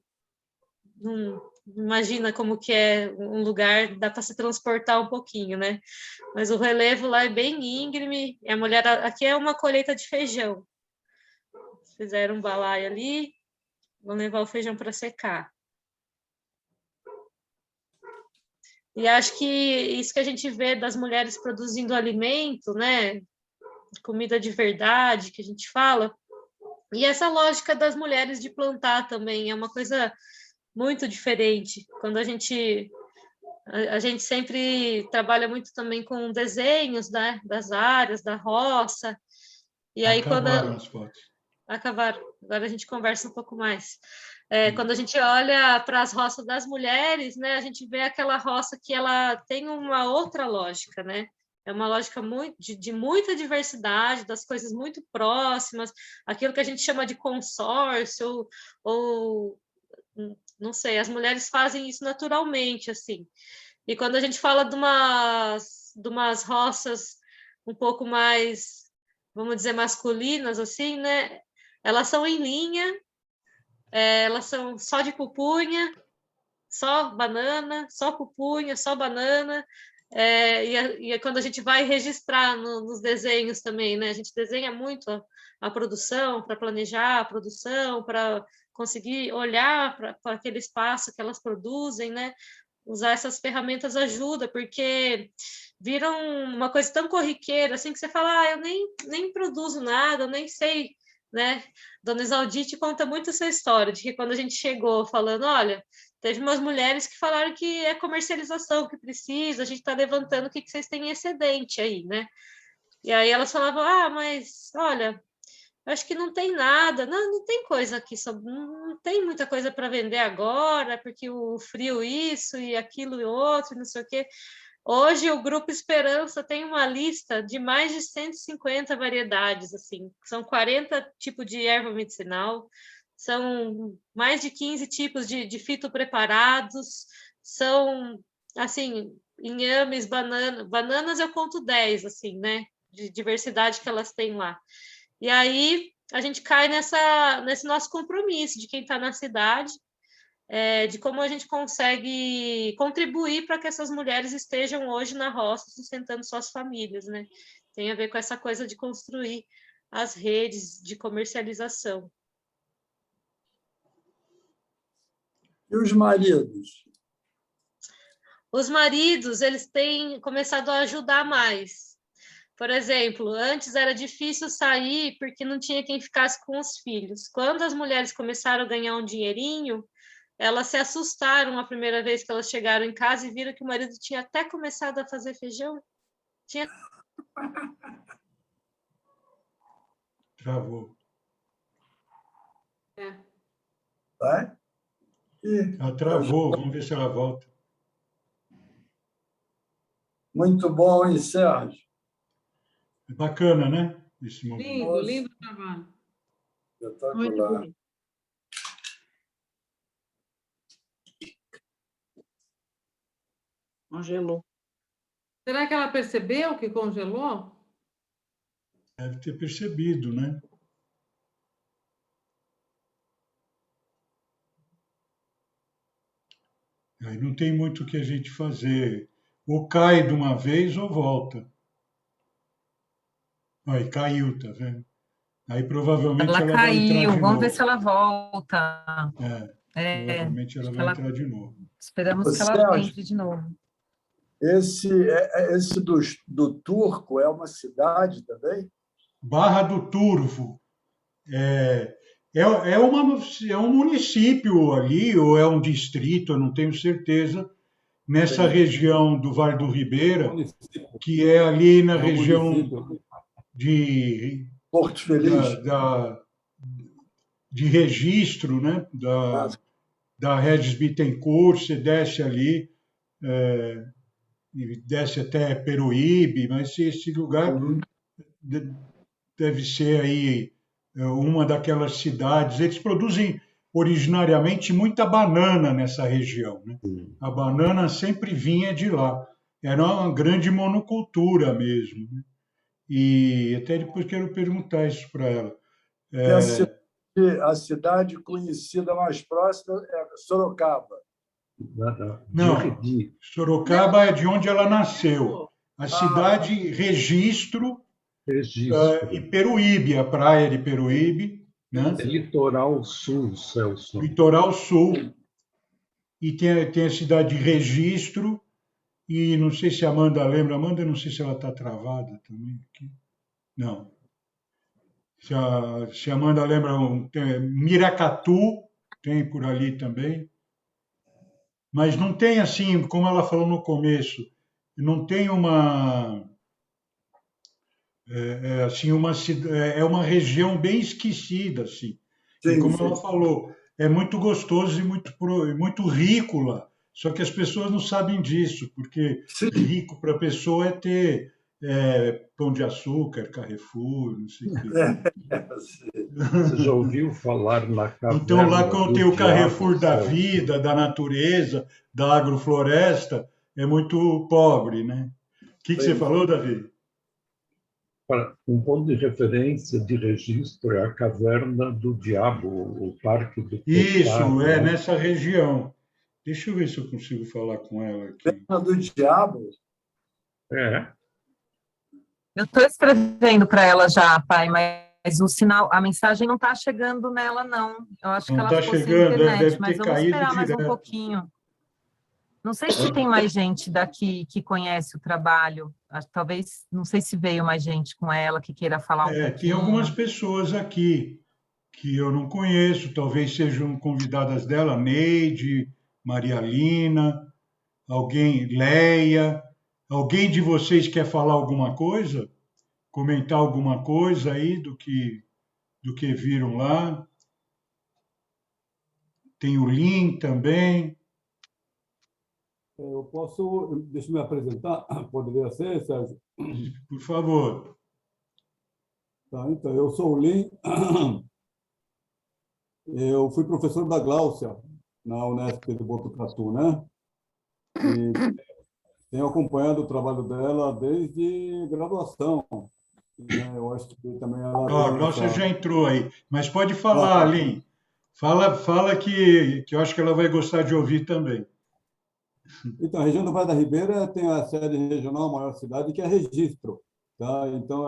não imagina como que é um lugar, dá para se transportar um pouquinho, né? Mas o relevo lá é bem íngreme. E a mulherada, aqui é uma colheita de feijão. Fizeram um balaio ali, vão levar o feijão para secar. E acho que isso que a gente vê das mulheres produzindo alimento, né? Comida de verdade, que a gente fala, e essa lógica das mulheres de plantar também é uma coisa muito diferente. Quando a gente sempre trabalha muito também com desenhos, né? Das áreas, da roça, e aí Acabaram as fotos. Acabaram. Agora a gente conversa um pouco mais. Quando a gente olha para as roças das mulheres, né, a gente vê aquela roça que ela tem uma outra lógica, né? É uma lógica de muita diversidade, das coisas muito próximas, aquilo que a gente chama de consórcio, ou não sei, as mulheres fazem isso naturalmente, assim. E quando a gente fala de umas roças um pouco mais, vamos dizer, masculinas, assim, né? Elas são em linha, elas são só de pupunha, só banana, só pupunha, só banana. E quando a gente vai registrar nos desenhos também, né? A gente desenha muito a produção, para planejar a produção, para conseguir olhar para aquele espaço que elas produzem, né? Usar essas ferramentas ajuda, porque viram uma coisa tão corriqueira, assim, que você fala, eu nem produzo nada, eu nem sei, né? Dona Isaldite conta muito essa história, de que quando a gente chegou falando, olha, teve umas mulheres que falaram que é comercialização que precisa, a gente está levantando o que vocês têm em excedente aí, né? E aí elas falavam, mas, olha, acho que não tem nada, não tem coisa aqui, não tem muita coisa para vender agora, porque o frio isso e aquilo e outro, não sei o quê. Hoje o Grupo Esperança tem uma lista de mais de 150 variedades, assim, são 40 tipos de erva medicinal, são mais de 15 tipos de fitopreparados, são, assim, inhames, bananas eu conto 10, assim, né, de diversidade que elas têm lá. E aí a gente cai nesse nosso compromisso de quem está na cidade, de como a gente consegue contribuir para que essas mulheres estejam hoje na roça sustentando suas famílias, né? Tem a ver com essa coisa de construir as redes de comercialização. E os maridos? Os maridos, eles têm começado a ajudar mais. Por exemplo, antes era difícil sair porque não tinha quem ficasse com os filhos. Quando as mulheres começaram a ganhar um dinheirinho, elas se assustaram a primeira vez que elas chegaram em casa e viram que o marido tinha até começado a fazer feijão. Travou. Vai? Ela travou, vamos ver se ela volta. Muito bom, hein, Sérgio? É bacana, né? Esse momento. Lindo, lindo trabalho. Espetacular. Congelou. Será que ela percebeu que congelou? Deve ter percebido, né? Aí não tem muito o que a gente fazer. Ou cai de uma vez ou volta. Aí caiu, tá vendo? Aí provavelmente Ela ela vai entrar caiu, de vamos novo. ver se ela volta. Provavelmente ela vai entrar de novo. Esperamos que ela entre de novo. Esse do Turco é uma cidade também? Barra do Turvo. É um município ali, ou é um distrito, eu não tenho certeza, nessa Entendi. região do Vale do Ribeira, Município. que é ali na É um região município. de, Porto da, Feliz? da- de registro, né? Ah, Da Regis Bittencourt, você desce ali, e desce até Peruíbe, mas esse lugar uhum. de- deve ser aí uma daquelas cidades. Eles produzem originariamente muita banana nessa região, né? A banana sempre vinha de lá. Era uma grande monocultura mesmo, né? E até depois quero perguntar isso para ela. E a cidade conhecida mais próxima é Sorocaba. De Não, Redi. Sorocaba é de onde ela nasceu. A Ah, cidade Registro e Registro. Peruíbe, a praia de Peruíbe, É né? litoral sul, Celso. Litoral Sul, e tem a cidade de Registro, e não sei se a Amanda lembra. Amanda, não sei se ela está travada também aqui. Não. Se a Amanda lembra, tem Miracatu, tem por ali também. Mas não tem assim, como ela falou no começo, não tem assim é uma região bem esquecida assim. E sim, como ela sim. falou, é muito gostoso e muito rico lá. Só que as pessoas não sabem disso, porque Sim. rico para a pessoa é ter Pão de Açúcar, Carrefour, não sei o quê. Sim. Você já ouviu falar na Então, lá Caverna quando do tem o Diabo, Carrefour da Celso? vida, da natureza, da agrofloresta, é muito pobre, né? O que você Entendi. falou, Davi? Um ponto de referência de registro é a Caverna do Diabo, o Parque do Isso, Pecado, é né? nessa região. Deixa eu ver se eu consigo falar com ela aqui. Pena do Diabo? É, Eu estou escrevendo para ela já, pai, mas o sinal, a mensagem não está chegando nela, não. Eu acho que Não ela está ficou sem chegando, internet, deve mas ter vamos caído esperar mais um direto. pouquinho. Não sei se tem mais gente daqui que conhece o trabalho. Talvez, não sei se veio mais gente com ela que queira falar um Tem algumas pouquinho. pessoas aqui que eu não conheço, talvez sejam convidadas dela, Neide, Maria Lina, alguém, Leia. Alguém de vocês quer falar alguma coisa? Comentar alguma coisa aí do que viram lá? Tem o Lin também. Eu posso, deixa eu me apresentar, poderia ser, Sérgio? Por favor. Tá, então, eu sou o Lin, eu fui professor da Gláucia, na Unesp de Botucatu, né? E tenho acompanhado o trabalho dela desde graduação, né? Eu acho que também ela Ó, a tem Glaucia essa... já entrou aí, mas pode Ah, falar, Lin. Fala que eu acho que ela vai gostar de ouvir também. então, a região do Vale da Ribeira tem a sede regional, a maior cidade, que é Registro. Tá? Então,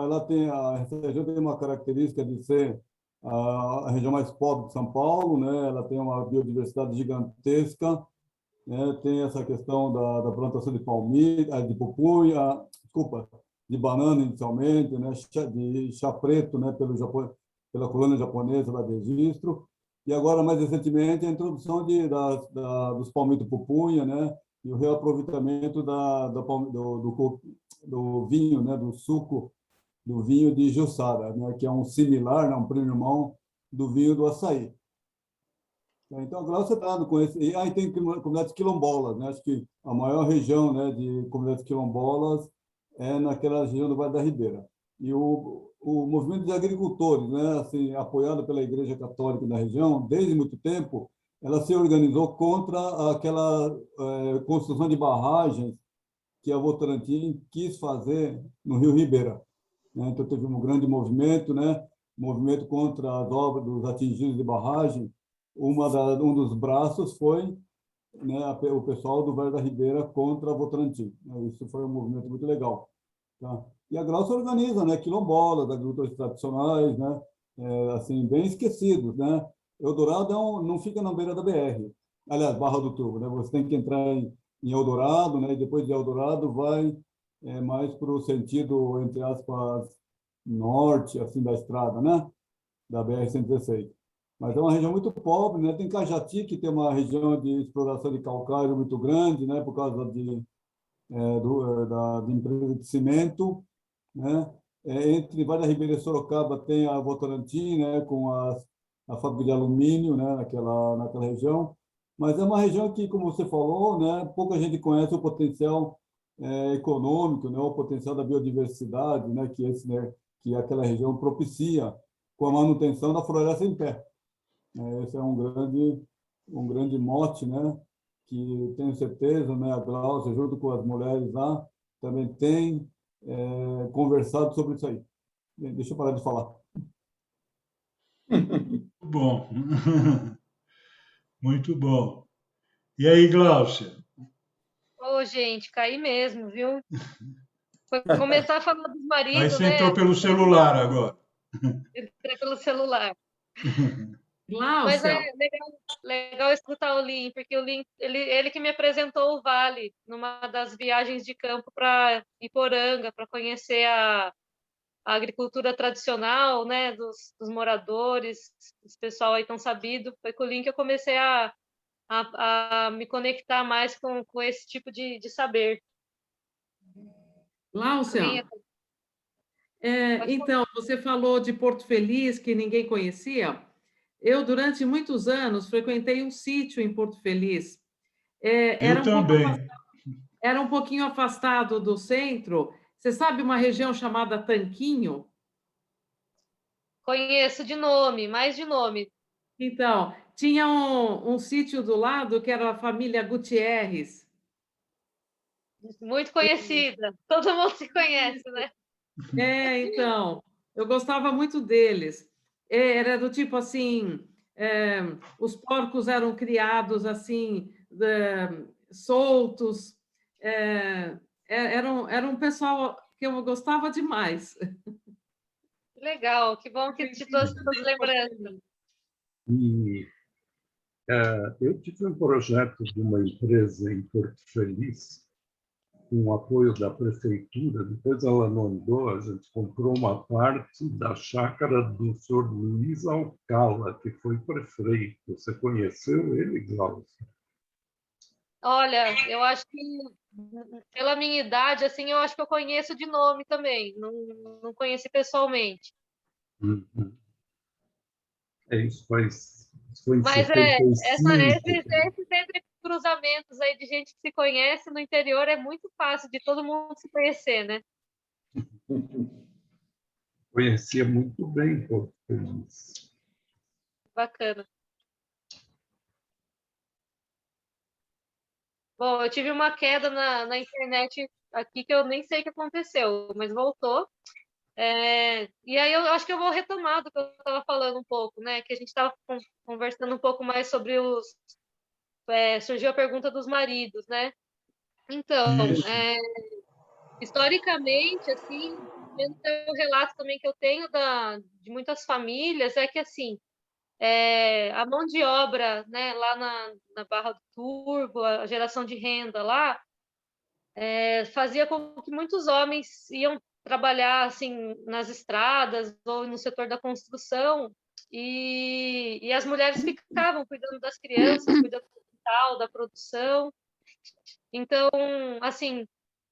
essa região tem uma característica de ser a região mais pobre de São Paulo, né? Ela tem uma biodiversidade gigantesca, né? Tem essa questão da plantação de palmito, de pupunha, desculpa, de banana inicialmente, né? De chá preto, né? Pela colônia japonesa lá de Registro. E agora, mais recentemente, a introdução dos palmitos pupunha, né? E o reaproveitamento do vinho, né? Do suco do vinho de Jussara, né? Que é um similar, né? Um primo irmão do vinho do açaí. Então, agora você está com esse. E aí tem comunidades quilombolas, né? Acho que a maior região, né, de comunidades quilombolas é naquela região do Vale da Ribeira. E o movimento de agricultores, né, assim, apoiado pela Igreja Católica da região, desde muito tempo, ela se organizou contra aquela construção de barragens que a Votorantim quis fazer no Rio Ribeira, né? Então, teve um grande movimento, né? Movimento contra as obras dos atingidos de barragem. Um dos braços foi, né, o pessoal do Vale da Ribeira contra a Votorantim. Isso foi um movimento muito legal. Tá? E a Grau se organiza, né? Quilombolas, agricultores tradicionais, né? Assim, bem esquecidos, né? Eldorado não fica na beira da BR. Aliás, Barra do Turvo, né? Você tem que entrar em Eldorado, né? E depois de Eldorado vai mais para o sentido, entre aspas, norte, assim, da estrada, né? Da BR-116. Mas é uma região muito pobre, né? Tem Cajati, que tem uma região de exploração de calcário muito grande, né? Por causa de empresa de cimento, né? Entre Vale da Ribeira e Sorocaba tem a Votorantim, né? Com a fábrica de alumínio, né? Naquela região. Mas é uma região que, como você falou, né? Pouca gente conhece o potencial econômico, né? O potencial da biodiversidade, né? Que aquela região propicia com a manutenção da floresta em pé. Esse é um grande mote, né? Que tenho certeza, né? A Glaucia, junto com as mulheres lá, também tem conversado sobre isso aí. Deixa eu parar de falar. Bom, muito bom. E aí, Gláucia? Ô, gente, caí mesmo, viu? Foi começar a falar dos Aí maridos, você né? entrou pelo celular agora. Entrei pelo celular. Mas é Gláucia, legal escutar o Lin, porque o Lin, ele que me apresentou o Vale numa das viagens de campo para Iporanga, para conhecer a agricultura tradicional, né, dos moradores, esse pessoal aí tão sabido. Foi com o Lin que eu comecei a me conectar mais com esse tipo de saber. Lin, Gláucia, pode falar. então, você falou de Porto Feliz, que ninguém conhecia. Eu, durante muitos anos, frequentei um sítio em Porto Feliz. Eu também. Era um pouquinho afastado do centro. Você sabe uma região chamada Tanquinho? Conheço de nome, mais de nome. Então, tinha um sítio do lado que era a família Gutierrez. Muito conhecida. Todo mundo se conhece, né? Então, eu gostava muito deles. Era do tipo assim, os porcos eram criados assim, soltos. Era um pessoal que eu gostava demais. Legal, que bom que te trouxe essas lembranças. E eu tive um projeto de uma empresa em Porto Feliz, com o apoio da prefeitura. Depois ela não andou, a gente comprou uma parte da chácara do senhor Luiz Alcala, que foi prefeito. Você conheceu ele, Glaucio? Olha, eu acho que pela minha idade, assim, eu acho que eu conheço de nome também. Não conheci pessoalmente. Uhum. Isso foi em Mas esses 75. entre cruzamentos aí de gente que se conhece no interior é muito fácil de todo mundo se conhecer, né? Conhecia muito bem Porto Feliz. Bacana. Bom, eu tive uma queda na internet aqui que eu nem sei o que aconteceu, mas voltou. E aí eu acho que eu vou retomar do que eu estava falando um pouco, né? Que a gente estava conversando um pouco mais sobre surgiu a pergunta dos maridos, né? Então, Isso. historicamente, assim, pelo relato também que eu tenho de muitas famílias, é que assim, a mão de obra, né, lá na Barra do Turvo, a geração de renda lá, fazia com que muitos homens iam trabalhar assim nas estradas ou no setor da construção e as mulheres ficavam cuidando das crianças, cuidando do quintal, da produção. Então, assim,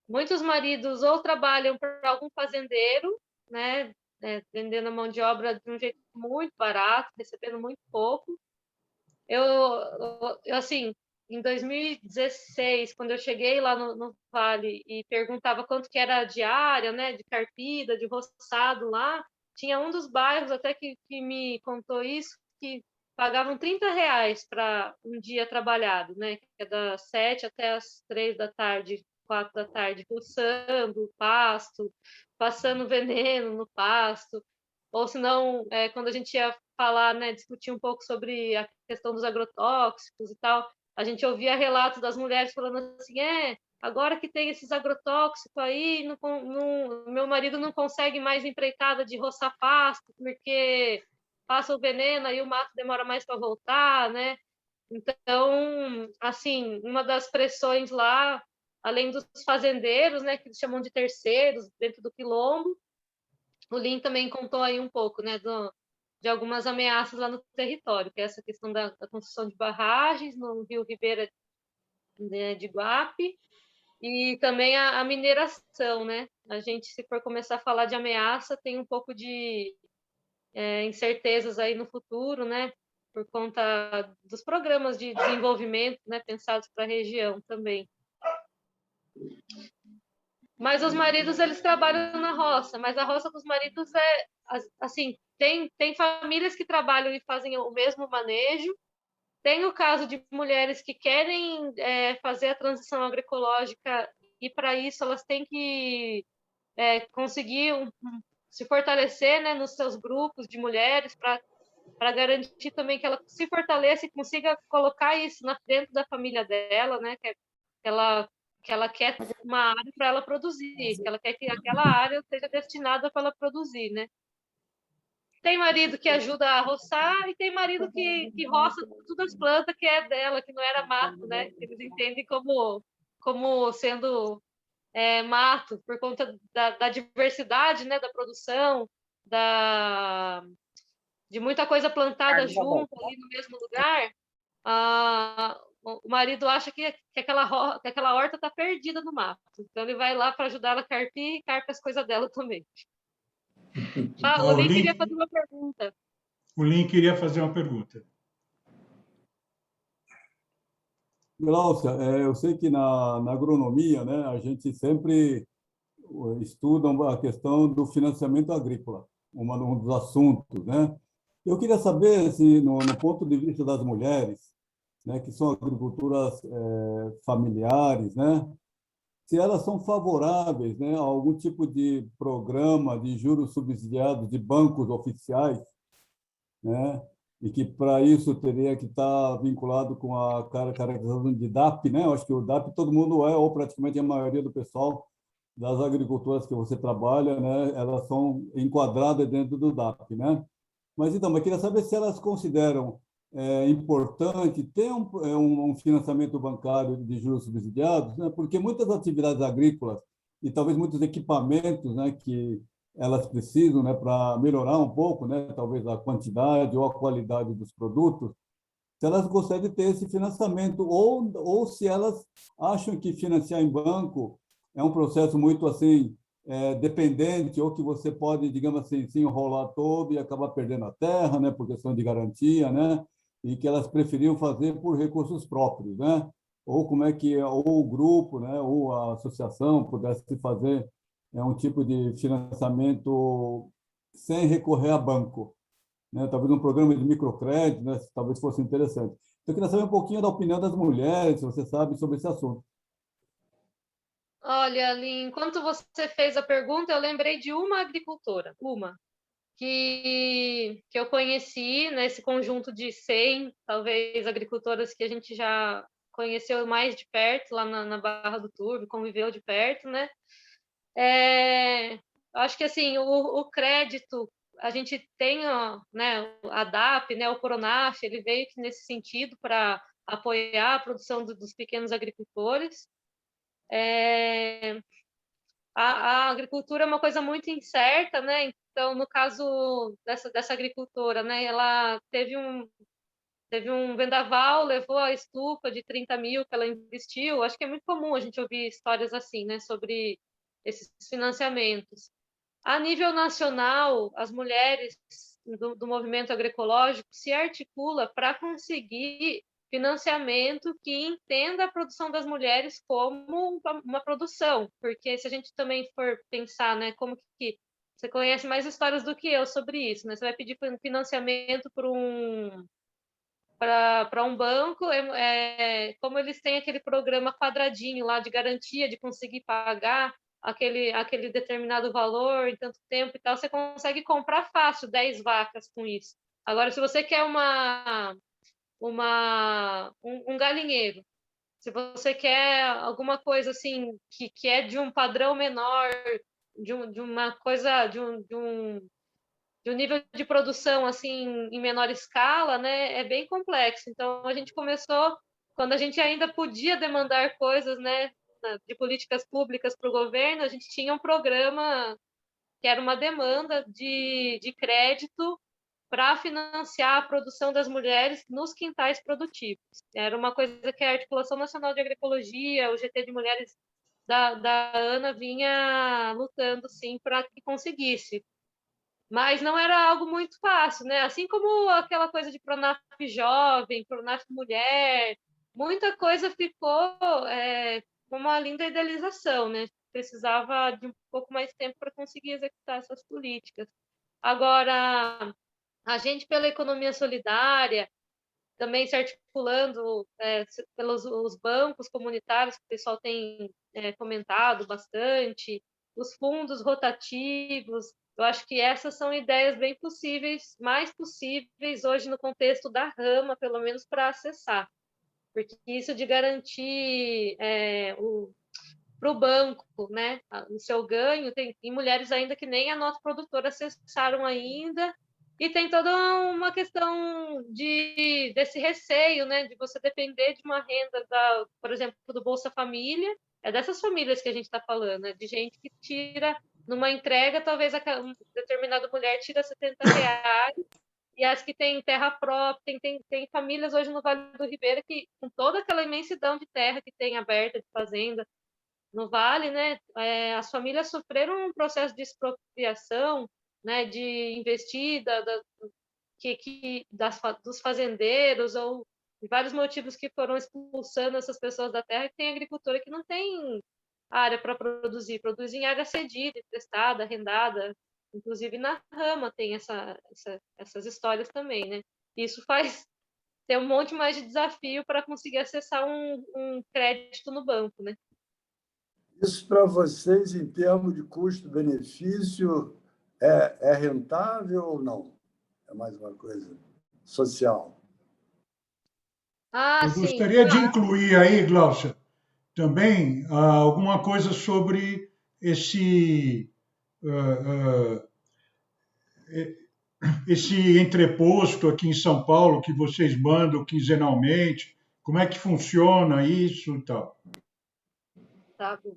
muitos maridos ou trabalham para algum fazendeiro, né, vendendo a mão de obra de um jeito muito barato, recebendo muito pouco. Assim, em 2016, quando eu cheguei lá no Vale e perguntava quanto que era a diária, né, de carpida, de roçado lá, tinha um dos bairros até que me contou isso, que pagavam R$ 30 para um dia trabalhado, né, que é das 7 até as 3 da tarde, 4 da tarde, roçando o pasto, passando veneno no pasto, ou se não, quando a gente ia falar, né, discutir um pouco sobre a questão dos agrotóxicos e tal, a gente ouvia relatos das mulheres falando assim, agora que tem esses agrotóxicos aí, meu marido não consegue mais empreitada de roçar pasto, porque passa o veneno e o mato demora mais para voltar, né? Então, assim, uma das pressões lá, além dos fazendeiros, né, que eles chamam de terceiros, dentro do quilombo, o Lin também contou aí um pouco, né, de algumas ameaças lá no território, que é essa questão da construção de barragens no Rio Ribeira, né, de Guape, e também a mineração, né? A gente, se for começar a falar de ameaça, tem um pouco de incertezas aí no futuro, né? Por conta dos programas de desenvolvimento, né, pensados para a região também. Mas os maridos, eles trabalham na roça, mas a roça dos maridos assim, tem famílias que trabalham e fazem o mesmo manejo. Tem o caso de mulheres que querem fazer a transição agroecológica e, para isso, elas têm que conseguir se fortalecer, né, nos seus grupos de mulheres para garantir também que ela se fortaleça e consiga colocar isso dentro da família dela, né, ela, que ela quer uma área para ela produzir, que ela quer que aquela área seja destinada para ela produzir, né? Tem marido que ajuda a roçar e tem marido que roça todas as plantas que é dela, que não era mato, né? Eles entendem como sendo mato, por conta da diversidade, né? Da produção, de muita coisa plantada junto ali no mesmo lugar. O marido acha que aquela horta está perdida no mato. Então ele vai lá para ajudar ela a carpir e carpe as coisas dela também. O Lin queria fazer uma pergunta. O Lin queria fazer uma pergunta. Glaucia, eu sei que na agronomia, né, a gente sempre estuda a questão do financiamento agrícola, um dos assuntos, né? Eu queria saber se, no ponto de vista das mulheres, né, que são agricultoras familiares, né, se elas são favoráveis, né, a algum tipo de programa de juros subsidiados de bancos oficiais, né, e que para isso teria que estar vinculado com a caracterização de DAP, né? Eu acho que o DAP todo mundo ou praticamente a maioria do pessoal das agricultoras que você trabalha, né, elas são enquadradas dentro do DAP, né? Mas então, eu queria saber se elas consideram importante ter um financiamento bancário de juros subsidiados, né? Porque muitas atividades agrícolas e talvez muitos equipamentos, né, que elas precisam, né, para melhorar um pouco, né, talvez a quantidade ou a qualidade dos produtos, se elas gostariam de ter esse financiamento ou se elas acham que financiar em banco é um processo muito assim dependente ou que você pode, digamos assim, se enrolar todo e acabar perdendo a terra, né, por questão de garantia, né, e que elas preferiam fazer por recursos próprios, né, ou como é que ou o grupo, né, ou a associação pudesse fazer um tipo de financiamento sem recorrer a banco, né? Talvez um programa de microcrédito, né? Talvez fosse interessante. Então, eu queria saber um pouquinho da opinião das mulheres, se você sabe, sobre esse assunto. Olha, Lin, enquanto você fez a pergunta, eu lembrei de uma agricultora, que eu conheci nesse conjunto de 100, talvez, agricultoras que a gente já conheceu mais de perto, lá na Barra do Turvo, conviveu de perto, né? Acho que, assim, o crédito, a gente tem, né, a DAP, né, o Pronaf, ele veio nesse sentido para apoiar a produção dos pequenos agricultores. A agricultura é uma coisa muito incerta, né? Então, no caso dessa agricultora, né, ela teve um vendaval, levou a estufa de 30 mil que ela investiu. Acho que é muito comum a gente ouvir histórias assim, né, sobre esses financiamentos. A nível nacional, as mulheres do movimento agroecológico se articula para conseguir financiamento que entenda a produção das mulheres como uma produção, porque se a gente também for pensar, né, como que você conhece mais histórias do que eu sobre isso, né? Você vai pedir financiamento para um banco, como eles têm aquele programa quadradinho lá de garantia de conseguir pagar aquele determinado valor em tanto tempo e tal, você consegue comprar fácil 10 vacas com isso. Agora, se você quer um galinheiro, se você quer alguma coisa assim que é de um padrão menor, de uma coisa, de um nível de produção assim em menor escala, né, é bem complexo. Então a gente começou quando a gente ainda podia demandar coisas, né, de políticas públicas para o governo, a gente tinha um programa que era uma demanda de crédito para financiar a produção das mulheres nos quintais produtivos. Era uma coisa que a Articulação Nacional de Agroecologia, o GT de Mulheres da ANA vinha lutando, sim, para que conseguisse. Mas não era algo muito fácil, né? Assim como aquela coisa de Pronaf jovem, Pronaf mulher, muita coisa ficou com uma linda idealização, né? Precisava de um pouco mais tempo para conseguir executar essas políticas. Agora, a gente, pela economia solidária, também se articulando pelos os bancos comunitários, que o pessoal tem comentado bastante, os fundos rotativos, eu acho que essas são ideias bem possíveis, mais possíveis hoje no contexto da rama, pelo menos para acessar, porque isso de garantir para o banco, né, o seu ganho, tem mulheres ainda que nem a nota produtora acessaram ainda, e tem toda uma questão desse receio, né, de você depender de uma renda, por exemplo, do Bolsa Família, é dessas famílias que a gente está falando, né, de gente que tira, numa entrega, talvez uma determinada mulher tira R$ 70, e as que têm terra própria, tem famílias hoje no Vale do Ribeira que, com toda aquela imensidão de terra que tem aberta, de fazenda, no Vale, né, as famílias sofreram um processo de expropriação, né, de investida dos fazendeiros ou de vários motivos que foram expulsando essas pessoas da terra, que tem agricultura que não tem área para produzir, produz em área cedida, emprestada, arrendada, inclusive na rama tem essas histórias também, né? Isso faz ter um monte mais de desafio para conseguir acessar um crédito no banco, né? Isso para vocês, em termos de custo-benefício, é rentável ou não? É mais uma coisa social. Ah, Eu sim. gostaria de incluir aí, Glaucia, também alguma coisa sobre esse, ah, esse entreposto aqui em São Paulo que vocês mandam quinzenalmente. Como é que funciona isso e tal? Tá bom.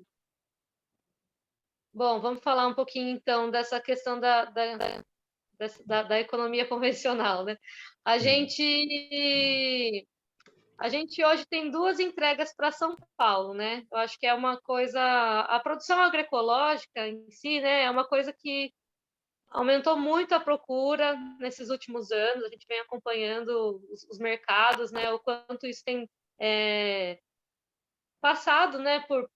Bom, vamos falar um pouquinho então dessa questão da economia convencional, né? A gente hoje tem 2 entregas para São Paulo, né? Eu acho que é uma coisa, a produção agroecológica em si, né, é uma coisa que aumentou muito a procura nesses últimos anos. A gente vem acompanhando os mercados, né? O quanto isso tem passado, né, por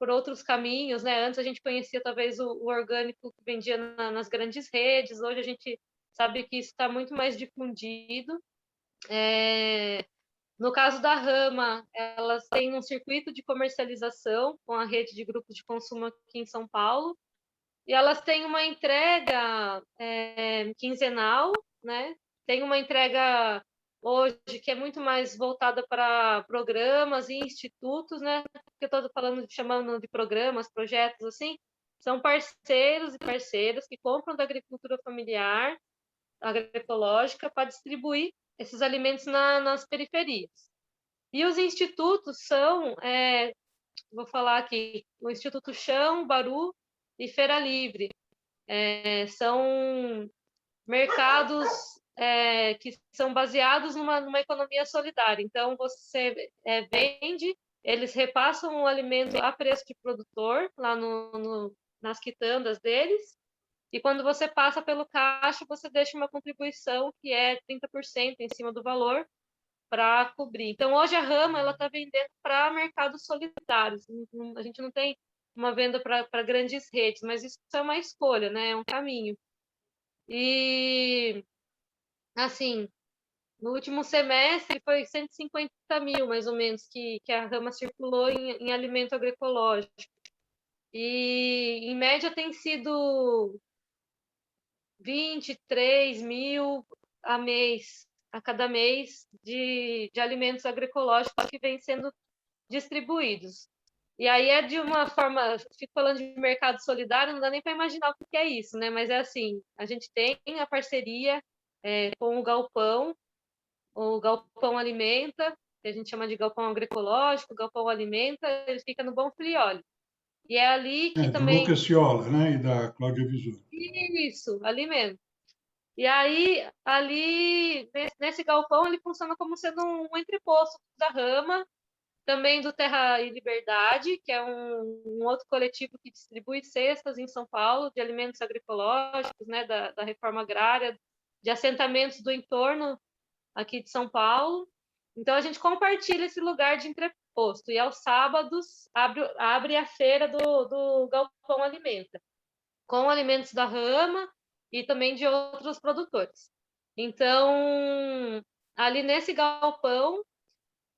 outros caminhos, né? Antes a gente conhecia talvez o orgânico que vendia nas grandes redes, hoje a gente sabe que isso está muito mais difundido. No caso da Rama, elas têm um circuito de comercialização com a rede de grupos de consumo aqui em São Paulo, e elas têm uma entrega quinzenal, né? Tem uma entrega hoje que é muito mais voltada para programas e institutos, né? Que eu estou chamando de programas, projetos assim, são parceiros e parceiras que compram da agricultura familiar, agroecológica, para distribuir esses alimentos nas periferias. E os institutos são, vou falar aqui, o Instituto Chão, Baru e Feira Livre. São mercados que são baseados numa economia solidária. Então, você vende, eles repassam o alimento a preço de produtor lá nas quitandas deles, e quando você passa pelo caixa, você deixa uma contribuição que é 30% em cima do valor para cobrir. Então, hoje a Rama está vendendo para mercados solidários. A gente não tem uma venda para grandes redes, mas isso é uma escolha, né? É um caminho. E, assim, no último semestre foi 150 mil, mais ou menos, que a Rama circulou em alimento agroecológico. E, em média, tem sido 23 mil a cada mês de alimentos agroecológicos que vêm sendo distribuídos. E aí é de uma forma, fico falando de mercado solidário, não dá nem para imaginar o que é isso, né? Mas é assim, a gente tem a parceria com o Galpão Alimenta, que a gente chama de Galpão Agroecológico, o Galpão Alimenta, ele fica no Bom Filioli. E é ali que Do também... Lucas Ciola, né? E da Cláudia Visor. Isso, ali mesmo. E aí, ali, nesse galpão, ele funciona como sendo um entreposto da Rama, também do Terra e Liberdade, que é um outro coletivo que distribui cestas em São Paulo de alimentos agroecológicos, né, da reforma agrária, de assentamentos do entorno aqui de São Paulo. Então, a gente compartilha esse lugar de entreposto. E aos sábados abre a feira do Galpão Alimenta, com alimentos da Rama e também de outros produtores. Então, ali nesse galpão,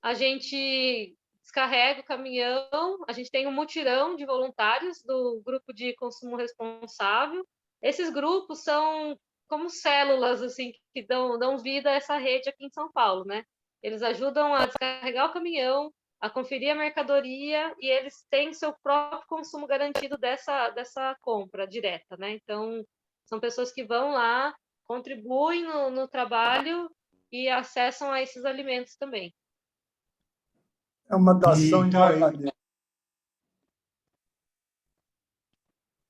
a gente descarrega o caminhão, a gente tem um mutirão de voluntários do grupo de consumo responsável. Esses grupos são como células assim que dão vida a essa rede aqui em São Paulo, né? Eles ajudam a descarregar o caminhão, a conferir a mercadoria e eles têm seu próprio consumo garantido dessa compra direta, né? Então, são pessoas que vão lá, contribuem no trabalho e acessam a esses alimentos também. É uma dação E em tá, pagamento.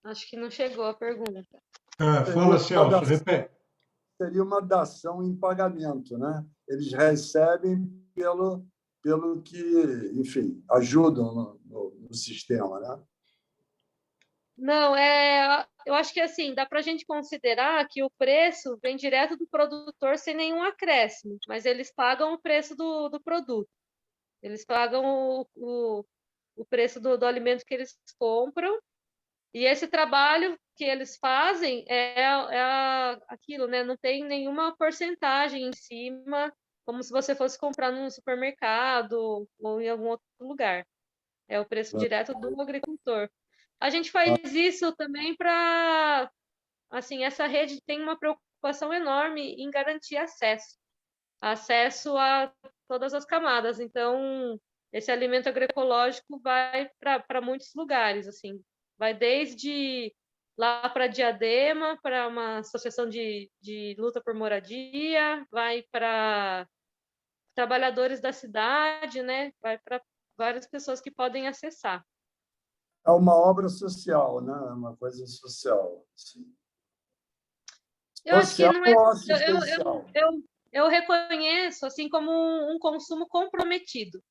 Acho que não chegou a pergunta. fala, Celso, repete. Seria uma dação em pagamento, né? Eles recebem pelo que, enfim, ajudam no sistema, né? Não, eu acho que assim, dá para a gente considerar que o preço vem direto do produtor sem nenhum acréscimo, mas eles pagam o preço do produto. Eles pagam o preço do alimento que eles compram, e esse trabalho que eles fazem aquilo, né? Não tem nenhuma porcentagem em cima, como se você fosse comprar num supermercado ou em algum outro lugar. É o preço direto do agricultor. A gente faz isso também para, assim, essa rede tem uma preocupação enorme em garantir acesso a todas as camadas. Então, esse alimento agroecológico vai para muitos lugares, assim, vai desde lá para Diadema, para uma associação de luta por moradia, vai para trabalhadores da cidade, né? Vai para várias pessoas que podem acessar. É uma obra social, né? É uma coisa social. Sim. Eu acho que Social não é. ou assistencial? Eu reconheço assim como um consumo comprometido.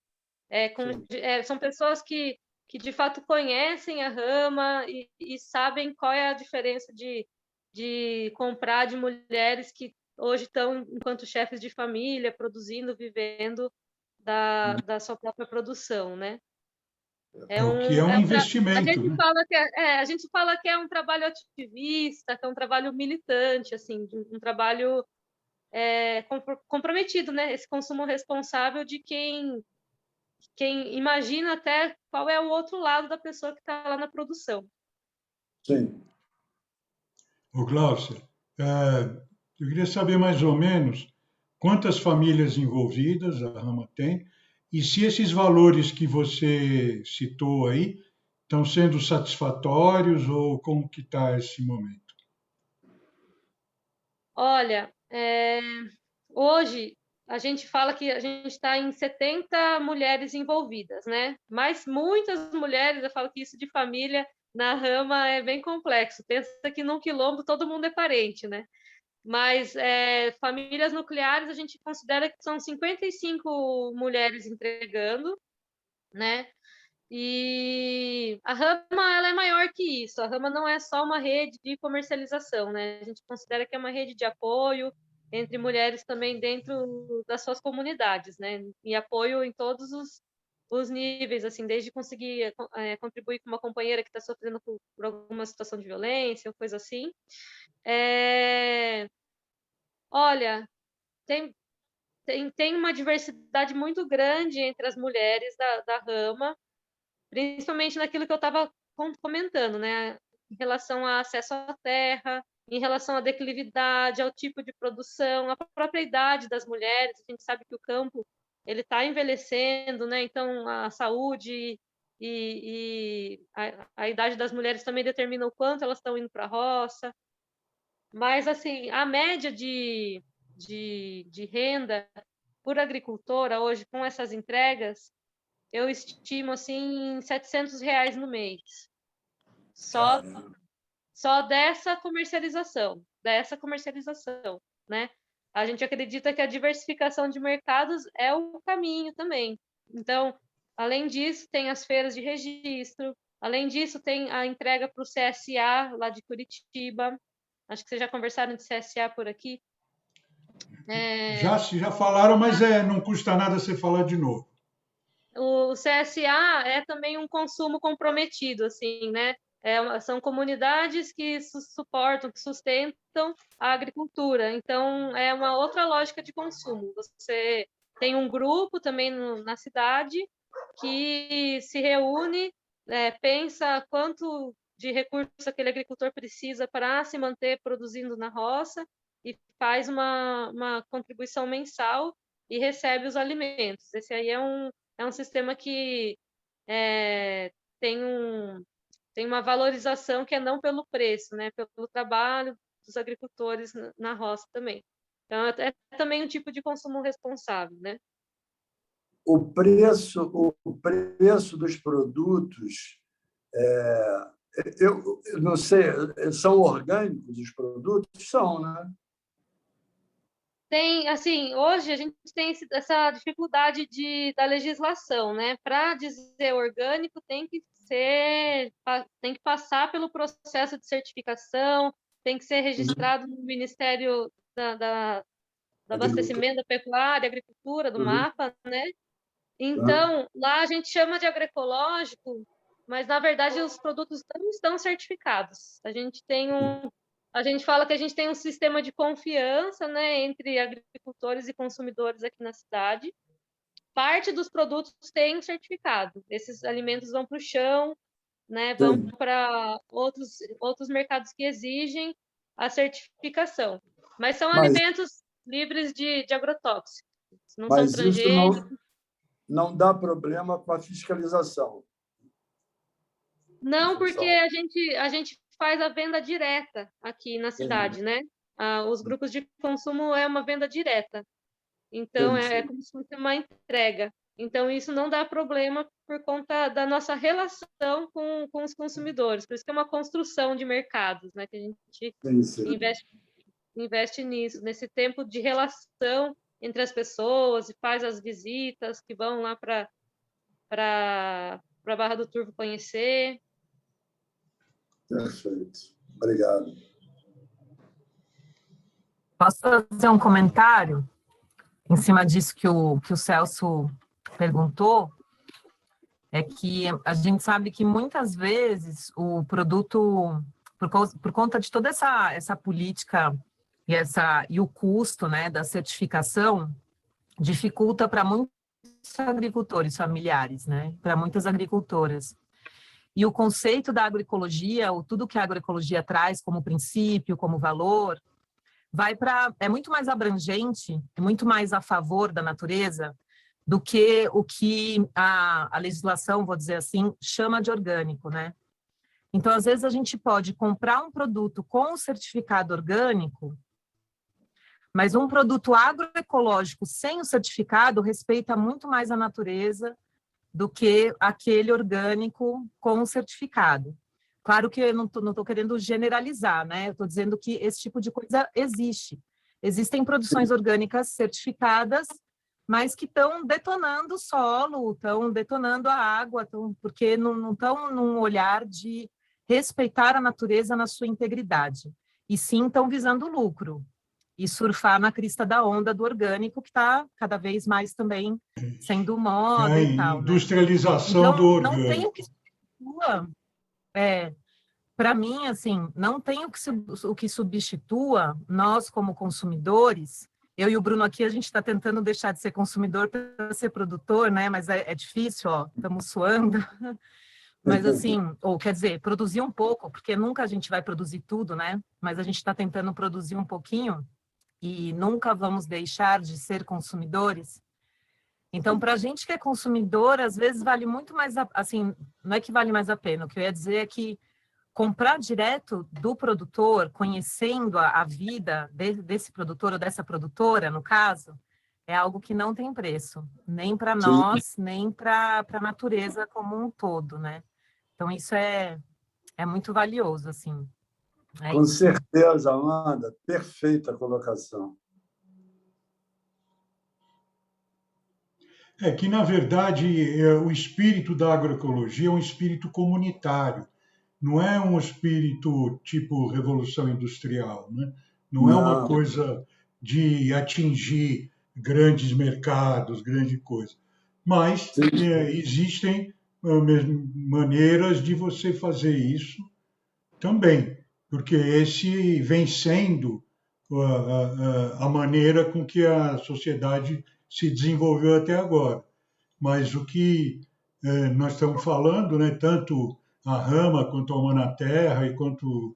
São pessoas que de fato conhecem a Rama e sabem qual é a diferença de comprar de mulheres que hoje estão enquanto chefes de família, produzindo, vivendo da sua própria produção, né? O que é um investimento, né? A gente fala que é um trabalho ativista, que é um trabalho militante, assim, um trabalho comprometido, né? Esse consumo responsável de quem imagina até qual é o outro lado da pessoa que está lá na produção. Sim. Ô, Glaucia, eu queria saber mais ou menos quantas famílias envolvidas a Rama tem e se esses valores que você citou aí estão sendo satisfatórios ou como que está esse momento? Olha, hoje a gente fala que a gente está em 70 mulheres envolvidas, né? Mas muitas mulheres, eu falo que isso de família na Rama é bem complexo. Pensa que num quilombo todo mundo é parente, né? Mas famílias nucleares a gente considera que são 55 mulheres entregando, né? E a Rama ela é maior que isso. A Rama não é só uma rede de comercialização, né? A gente considera que é uma rede de apoio entre mulheres também dentro das suas comunidades, né? E apoio em todos os níveis, assim, desde conseguir contribuir com uma companheira que está sofrendo por alguma situação de violência ou coisa assim. Olha, tem uma diversidade muito grande entre as mulheres da Rama, principalmente naquilo que eu estava comentando, né? Em relação ao acesso à terra, em relação à declividade, ao tipo de produção, à própria idade das mulheres. A gente sabe que o campo ele está envelhecendo, né? Então a saúde e a idade das mulheres também determina o quanto elas estão indo para a roça. Mas, assim, a média de renda por agricultora hoje, com essas entregas, eu estimo, assim, R$ 700 no mês. Só dessa comercialização, né? A gente acredita que a diversificação de mercados é o caminho também. Então, além disso, tem as feiras de registro, além disso, tem a entrega para o CSA, lá de Curitiba. Acho que vocês já conversaram de CSA por aqui. Já falaram, mas não custa nada você falar de novo. O CSA é também um consumo comprometido, assim, né? São comunidades que suportam, que sustentam a agricultura. Então, é uma outra lógica de consumo. Você tem um grupo também na cidade que se reúne, pensa quanto de recursos aquele agricultor precisa para se manter produzindo na roça e faz uma contribuição mensal e recebe os alimentos. Esse aí é um sistema que tem uma valorização que é não pelo preço, né? Pelo trabalho dos agricultores na roça também. Então, é também um tipo de consumo responsável, né? O preço dos produtos, eu não sei, são orgânicos os produtos? São, né? Tem, assim, hoje a gente tem essa dificuldade da legislação, né? Para dizer orgânico, tem que passar pelo processo de certificação, tem que ser registrado no Ministério do Abastecimento da Pecuária, Agricultura, do MAPA, né? Então, lá a gente chama de agroecológico, mas na verdade os produtos não estão certificados. A gente fala que a gente tem um sistema de confiança, né, entre agricultores e consumidores aqui na cidade. Parte dos produtos tem um certificado. Esses alimentos vão para o chão, né, vão para outros mercados que exigem a certificação. Mas são alimentos livres de agrotóxicos. Não são transgênicos. Não dá problema com a fiscalização. Não, porque a gente faz a venda direta aqui na cidade, né? Os grupos de consumo é uma venda direta. Então, é como se fosse uma entrega. Então, isso não dá problema por conta da nossa relação com os consumidores. Por isso que é uma construção de mercados, né? Que a gente investe nisso, nesse tempo de relação entre as pessoas e faz as visitas que vão lá para Barra do Turvo conhecer. Perfeito. Obrigado. Posso fazer um comentário em cima disso que o Celso perguntou? É que a gente sabe que muitas vezes o produto, por conta de toda essa política e o custo, né, da certificação, dificulta para muitos agricultores familiares, né, para muitas agricultoras. E o conceito da agroecologia, ou tudo que a agroecologia traz como princípio, como valor, é muito mais abrangente, é muito mais a favor da natureza do que o que a legislação, vou dizer assim, chama de orgânico, né? Então, às vezes, a gente pode comprar um produto com certificado orgânico, mas um produto agroecológico sem o certificado respeita muito mais a natureza do que aquele orgânico com o certificado. Claro que eu não estou querendo generalizar, né? Eu estou dizendo que esse tipo de coisa existe. Existem produções orgânicas certificadas, mas que estão detonando o solo, estão detonando a água, porque não estão num olhar de respeitar a natureza na sua integridade. E sim estão visando lucro e surfar na crista da onda do orgânico, que está cada vez mais também sendo moda e tal. Industrialização, né? Do orgânico. Não tem o que substitua. Para mim, assim, não tem o que substitua nós como consumidores. Eu e o Bruno aqui, a gente está tentando deixar de ser consumidor para ser produtor, né? Mas é difícil, ó, estamos suando. Mas assim, ou quer dizer, produzir um pouco, porque nunca a gente vai produzir tudo, né? Mas a gente está tentando produzir um pouquinho e nunca vamos deixar de ser consumidores. Então, para a gente que é consumidor, às vezes vale muito mais, assim, não é que vale mais a pena, o que eu ia dizer é que comprar direto do produtor, conhecendo a vida desse produtor ou dessa produtora, no caso, é algo que não tem preço, nem para Sim, nós, nem para a natureza como um todo, né? Então, isso é muito valioso, assim. É com isso. certeza, Amanda. Perfeita colocação. É que, na verdade, o espírito da agroecologia é um espírito comunitário, não é um espírito tipo revolução industrial, né? Não é uma Não, coisa de atingir grandes mercados, grande coisa. Mas sim, existem maneiras de você fazer isso também, porque esse vem sendo a maneira com que a sociedade se desenvolveu até agora. Mas o que nós estamos falando, né, tanto a Rama quanto a Humanaterra e quanto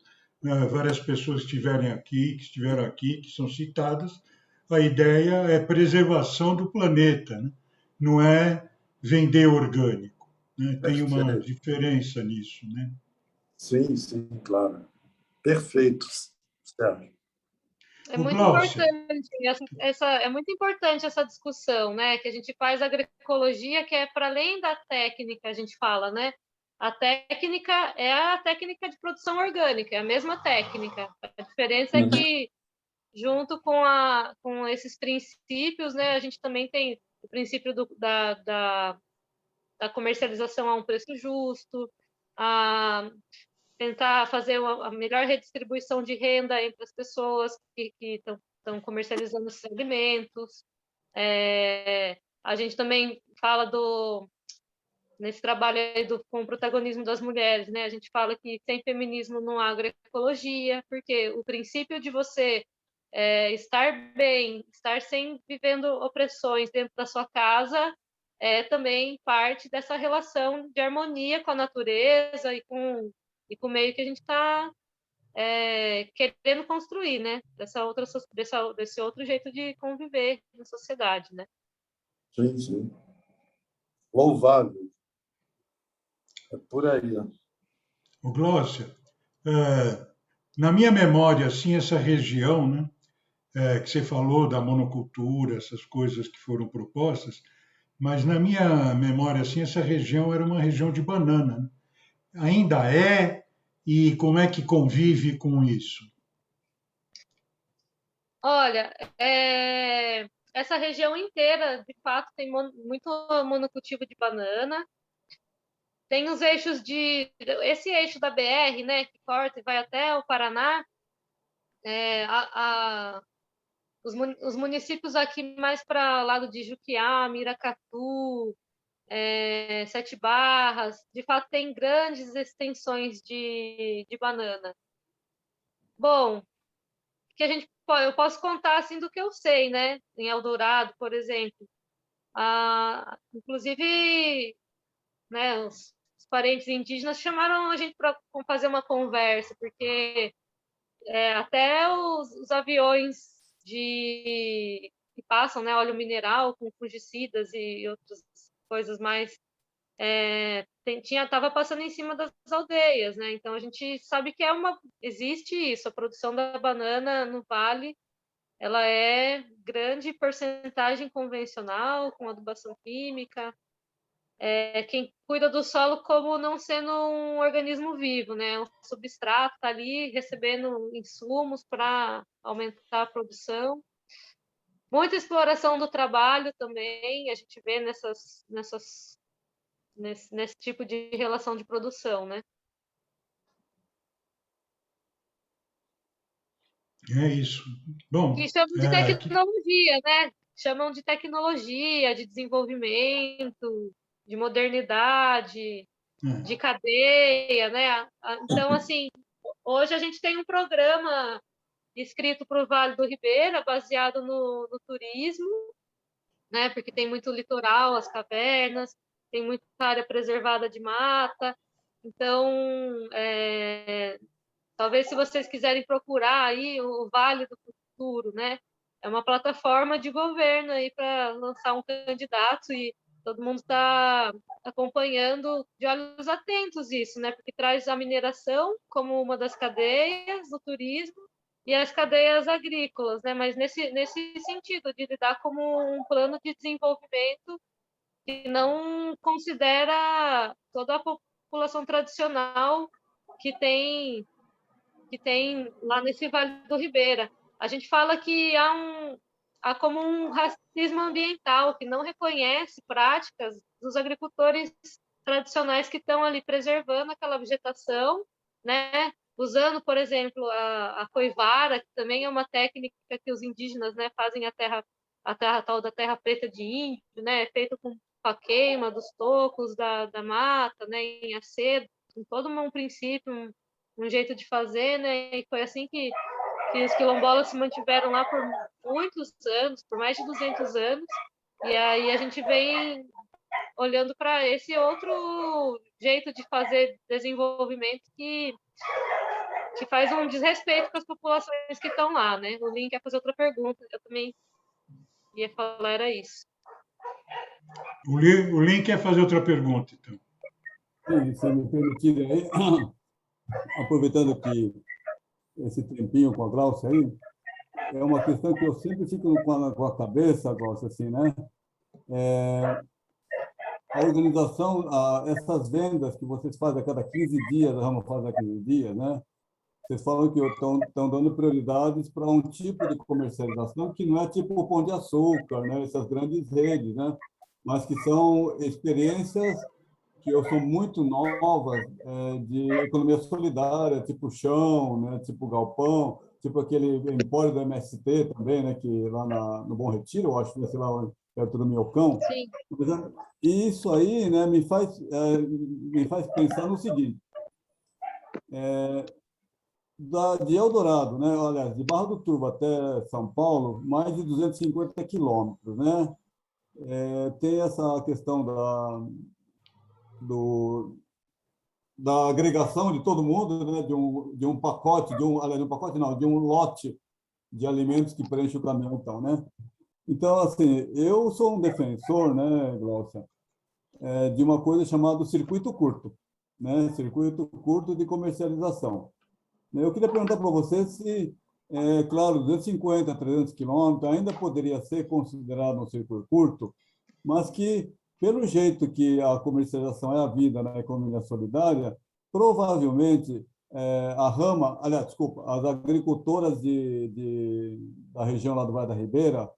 várias pessoas que estiveram aqui, que são citadas, a ideia é preservação do planeta, né? Não é vender orgânico, né? Tem uma perfeito. diferença nisso, né? Sim, sim, claro. Perfeito, Sérgio. É O muito Glaucia, importante é muito importante essa discussão, né? Que a gente faz agroecologia, que é para além da técnica, a gente fala, né? A técnica é a técnica de produção orgânica, é a mesma técnica. A diferença é que, junto com esses princípios, né, a gente também tem o princípio da comercialização a um preço justo, a tentar fazer a melhor redistribuição de renda entre as pessoas que estão comercializando esses alimentos. A gente também fala nesse trabalho aí com o protagonismo das mulheres, né? A gente fala que sem feminismo não há agroecologia, porque o princípio de você estar bem, estar sem vivendo opressões dentro da sua casa é também parte dessa relação de harmonia com a natureza e com o meio que a gente está querendo construir, né? Desse outro jeito de conviver na sociedade, né? Sim, sim. Louvável. É por aí. Ó. o Glaucia, na minha memória, assim, essa região, né, que você falou da monocultura, essas coisas que foram propostas, mas na minha memória, assim, essa região era uma região de banana, né? Ainda é, e como é que convive com isso? Olha, essa região inteira, de fato, tem muito monocultivo de banana. Tem os eixos esse eixo da BR, né, que corta e vai até o Paraná. É, os municípios aqui mais para o lado de Juquiá, Miracatu, Sete Barras, de fato, tem grandes extensões de banana. Bom, que eu posso contar assim do que eu sei, né? Em Eldorado, por exemplo. Inclusive, né, os parentes indígenas chamaram a gente para fazer uma conversa, porque até os aviões que passam, né, óleo mineral com fungicidas e outras coisas mais, estava passando em cima das aldeias, né? Então a gente sabe que existe isso, a produção da banana no vale, ela é grande porcentagem convencional, com adubação química. Quem cuida do solo como não sendo um organismo vivo, né? O substrato está ali recebendo insumos para aumentar a produção. Muita exploração do trabalho também, a gente vê nesse tipo de relação de produção, né? É isso. Bom, Que chamam de tecnologia, né? Chamam de tecnologia, de desenvolvimento, de modernidade, de cadeia, né? Então, assim, hoje a gente tem um programa escrito para o Vale do Ribeira, baseado no turismo, né? Porque tem muito litoral, as cavernas, tem muita área preservada de mata. Então, talvez se vocês quiserem procurar aí o Vale do Futuro, né? uma plataforma de governo aí para lançar um candidato e todo mundo está acompanhando de olhos atentos isso, né? Porque traz a mineração como uma das cadeias do turismo e as cadeias agrícolas, né? Mas nesse sentido de lidar como um plano de desenvolvimento que não considera toda a população tradicional que tem lá nesse Vale do Ribeira. A gente fala que há como um racismo ambiental, que não reconhece práticas dos agricultores tradicionais que estão ali preservando aquela vegetação, né? Usando, por exemplo, a coivara, que também é uma técnica que os indígenas, né, fazem a tal da terra preta de índio, né? É feito com a queima dos tocos da mata, né, em acedo, com todo um princípio, um jeito de fazer, né? E foi assim que os quilombolas se mantiveram lá por muitos anos, por mais de 200 anos. E aí a gente vem olhando para esse outro jeito de fazer desenvolvimento que faz um desrespeito com as populações que estão lá, né? O Link quer fazer outra pergunta, eu também ia falar, era isso. O Link quer fazer outra pergunta, então. Sim, se me permitirem aí, aproveitando que esse tempinho com a Glaucia aí, é uma questão que eu sempre fico com a cabeça, Glaucia, assim, né? A organização, essas vendas que vocês fazem a cada 15 dias, a Rama faz a 15 dias, né? Vocês falam que estão dando prioridades para um tipo de comercialização que não é tipo o Pão de Açúcar, né? Essas grandes redes, né? Mas que são experiências que são muito novas, de economia solidária, tipo chão, né? Tipo galpão, tipo aquele empório do MST também, né? Que lá no Bom Retiro, eu acho, sei lá, perto do Minhocão. Sim. E isso aí, né? Me faz pensar no seguinte. De Eldorado, né? Olha, de Barra do Turvo até São Paulo, mais de 250 quilômetros, né? Tem essa questão da agregação de todo mundo, né? De um pacote, aliás, de um pacote não, de um lote de alimentos que preenche o caminhão, então, né? Então, assim, eu sou um defensor, né, Glaucia, de uma coisa chamada circuito curto, né? Circuito curto de comercialização. Eu queria perguntar para você se, claro, 250, 300 quilômetros ainda poderia ser considerado um circuito curto, mas que, pelo jeito que a comercialização é a vida na economia solidária, provavelmente a Rama, aliás, desculpa, as agricultoras da região lá do Vale da Ribeira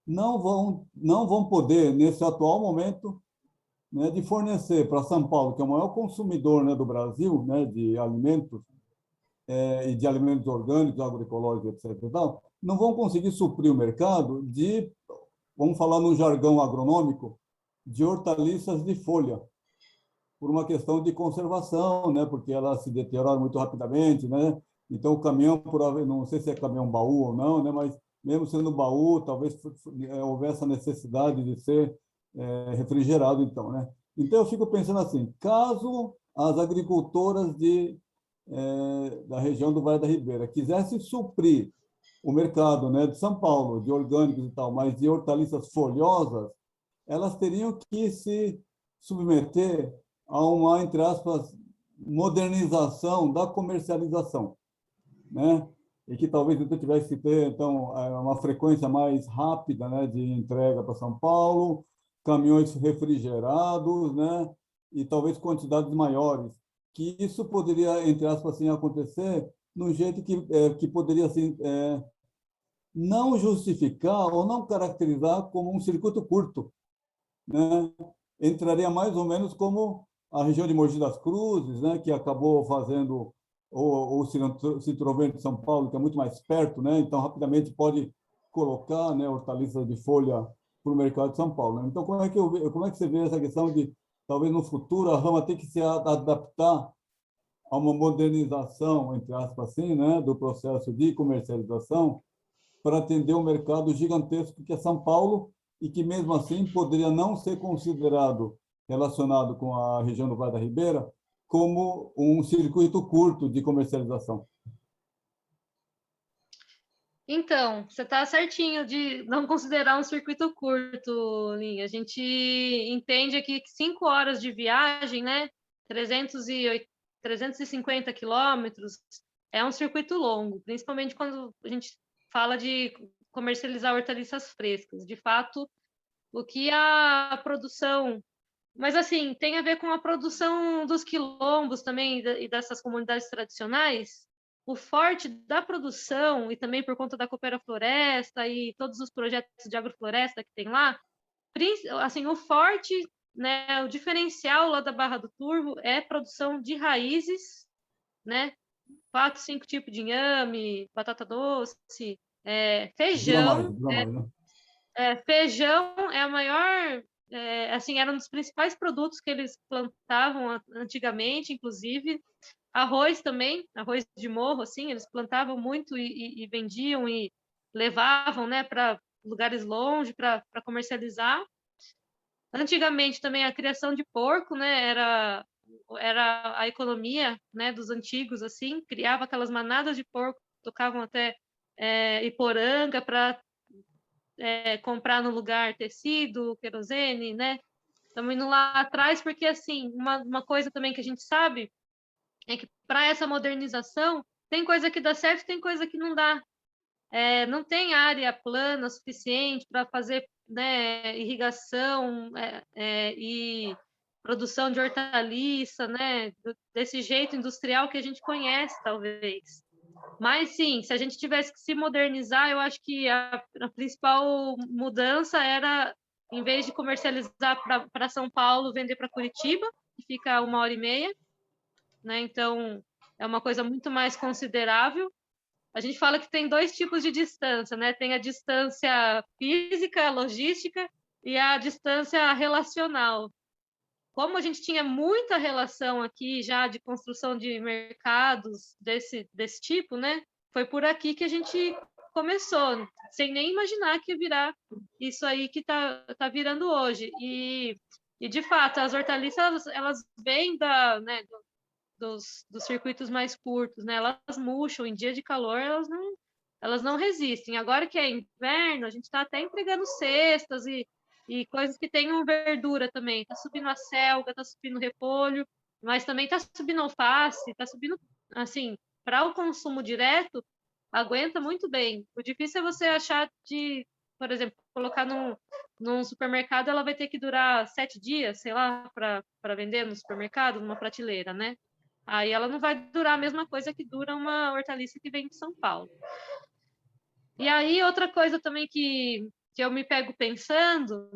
não vão poder, nesse atual momento, né, de fornecer para São Paulo, que é o maior consumidor, né, do Brasil, né, de alimentos, e de alimentos orgânicos, agroecológicos, etc. Não vão conseguir suprir o mercado de, vamos falar no jargão agronômico, de hortaliças de folha, por uma questão de conservação, né? Porque elas se deterioraram muito rapidamente, né? Então, o caminhão, não sei se é caminhão baú ou não, né? Mas mesmo sendo baú, talvez houvesse a necessidade de ser refrigerado, então, né? Então, eu fico pensando assim, caso as agricultoras da região do Vale da Ribeira quisessem suprir o mercado, né, de São Paulo, de orgânicos e tal, mas de hortaliças folhosas, elas teriam que se submeter a uma, entre aspas, modernização da comercialização, né? E que talvez então tivesse que ter então uma frequência mais rápida, né, de entrega para São Paulo, caminhões refrigerados, né, e talvez quantidades maiores. Que isso poderia, entre aspas, assim, acontecer num jeito que poderia assim, não justificar ou não caracterizar como um circuito curto, né? Entraria mais ou menos como a região de Mogi das Cruzes, né? Que acabou fazendo o Cinturão Verde de São Paulo, que é muito mais perto, né? Então, rapidamente pode colocar, né, hortaliças de folha para o mercado de São Paulo, né? Então, como é que você vê essa questão de, talvez no futuro, a Rama ter que se adaptar a uma modernização, entre aspas, assim, né, do processo de comercialização para atender um mercado gigantesco que é São Paulo e que, mesmo assim, poderia não ser considerado relacionado com a região do Vale da Ribeira como um circuito curto de comercialização? Então, você está certinho de não considerar um circuito curto, Linha. A gente entende aqui que 5 horas de viagem, né? 350 quilômetros, é um circuito longo, principalmente quando a gente fala de comercializar hortaliças frescas. De fato, o que a produção. Mas, assim, tem a ver com a produção dos quilombos também e dessas comunidades tradicionais. O forte da produção, e também por conta da Coopera Floresta e todos os projetos de agrofloresta que tem lá, assim, o forte, né, o diferencial lá da Barra do Turvo é produção de raízes, né? 4, 5 tipos de inhame, batata doce, feijão. Brahma, né? Feijão é a maior, assim, era um dos principais produtos que eles plantavam antigamente, inclusive. Arroz também, arroz de morro, assim, eles plantavam muito e vendiam e levavam, né, para lugares longe para comercializar. Antigamente também a criação de porco, né, era a economia, né, dos antigos, assim, criava aquelas manadas de porco, tocavam até Iporanga para comprar no lugar tecido, querosene, né? Estamos indo lá atrás porque, assim, uma coisa também que a gente sabe é que para essa modernização tem coisa que dá certo, tem coisa que não dá. Não tem área plana suficiente para fazer, né, irrigação e produção de hortaliça, né, desse jeito industrial que a gente conhece, talvez. Mas sim, se a gente tivesse que se modernizar, eu acho que a principal mudança era, em vez de comercializar para São Paulo, vender para Curitiba, que fica 1h30, né? Então é uma coisa muito mais considerável. A gente fala que tem 2 tipos de distância, né? Tem a distância física, logística, e a distância relacional. Como a gente tinha muita relação aqui já de construção de mercados desse tipo, né? Foi por aqui que a gente começou, sem nem imaginar que ia virar isso aí que tá virando hoje. E de fato, as hortaliças, elas vêm né, dos circuitos mais curtos, né? Elas murcham, em dia de calor, elas não resistem. Agora que é inverno, a gente está até entregando cestas e coisas que tenham verdura também. Está subindo a selga, está subindo repolho, mas também está subindo alface, está subindo, assim, para o consumo direto, aguenta muito bem. O difícil é você achar por exemplo, colocar num supermercado, ela vai ter que durar 7 dias, sei lá, para vender no supermercado, numa prateleira, né? Aí ela não vai durar a mesma coisa que dura uma hortaliça que vem de São Paulo. E aí, outra coisa também que eu me pego pensando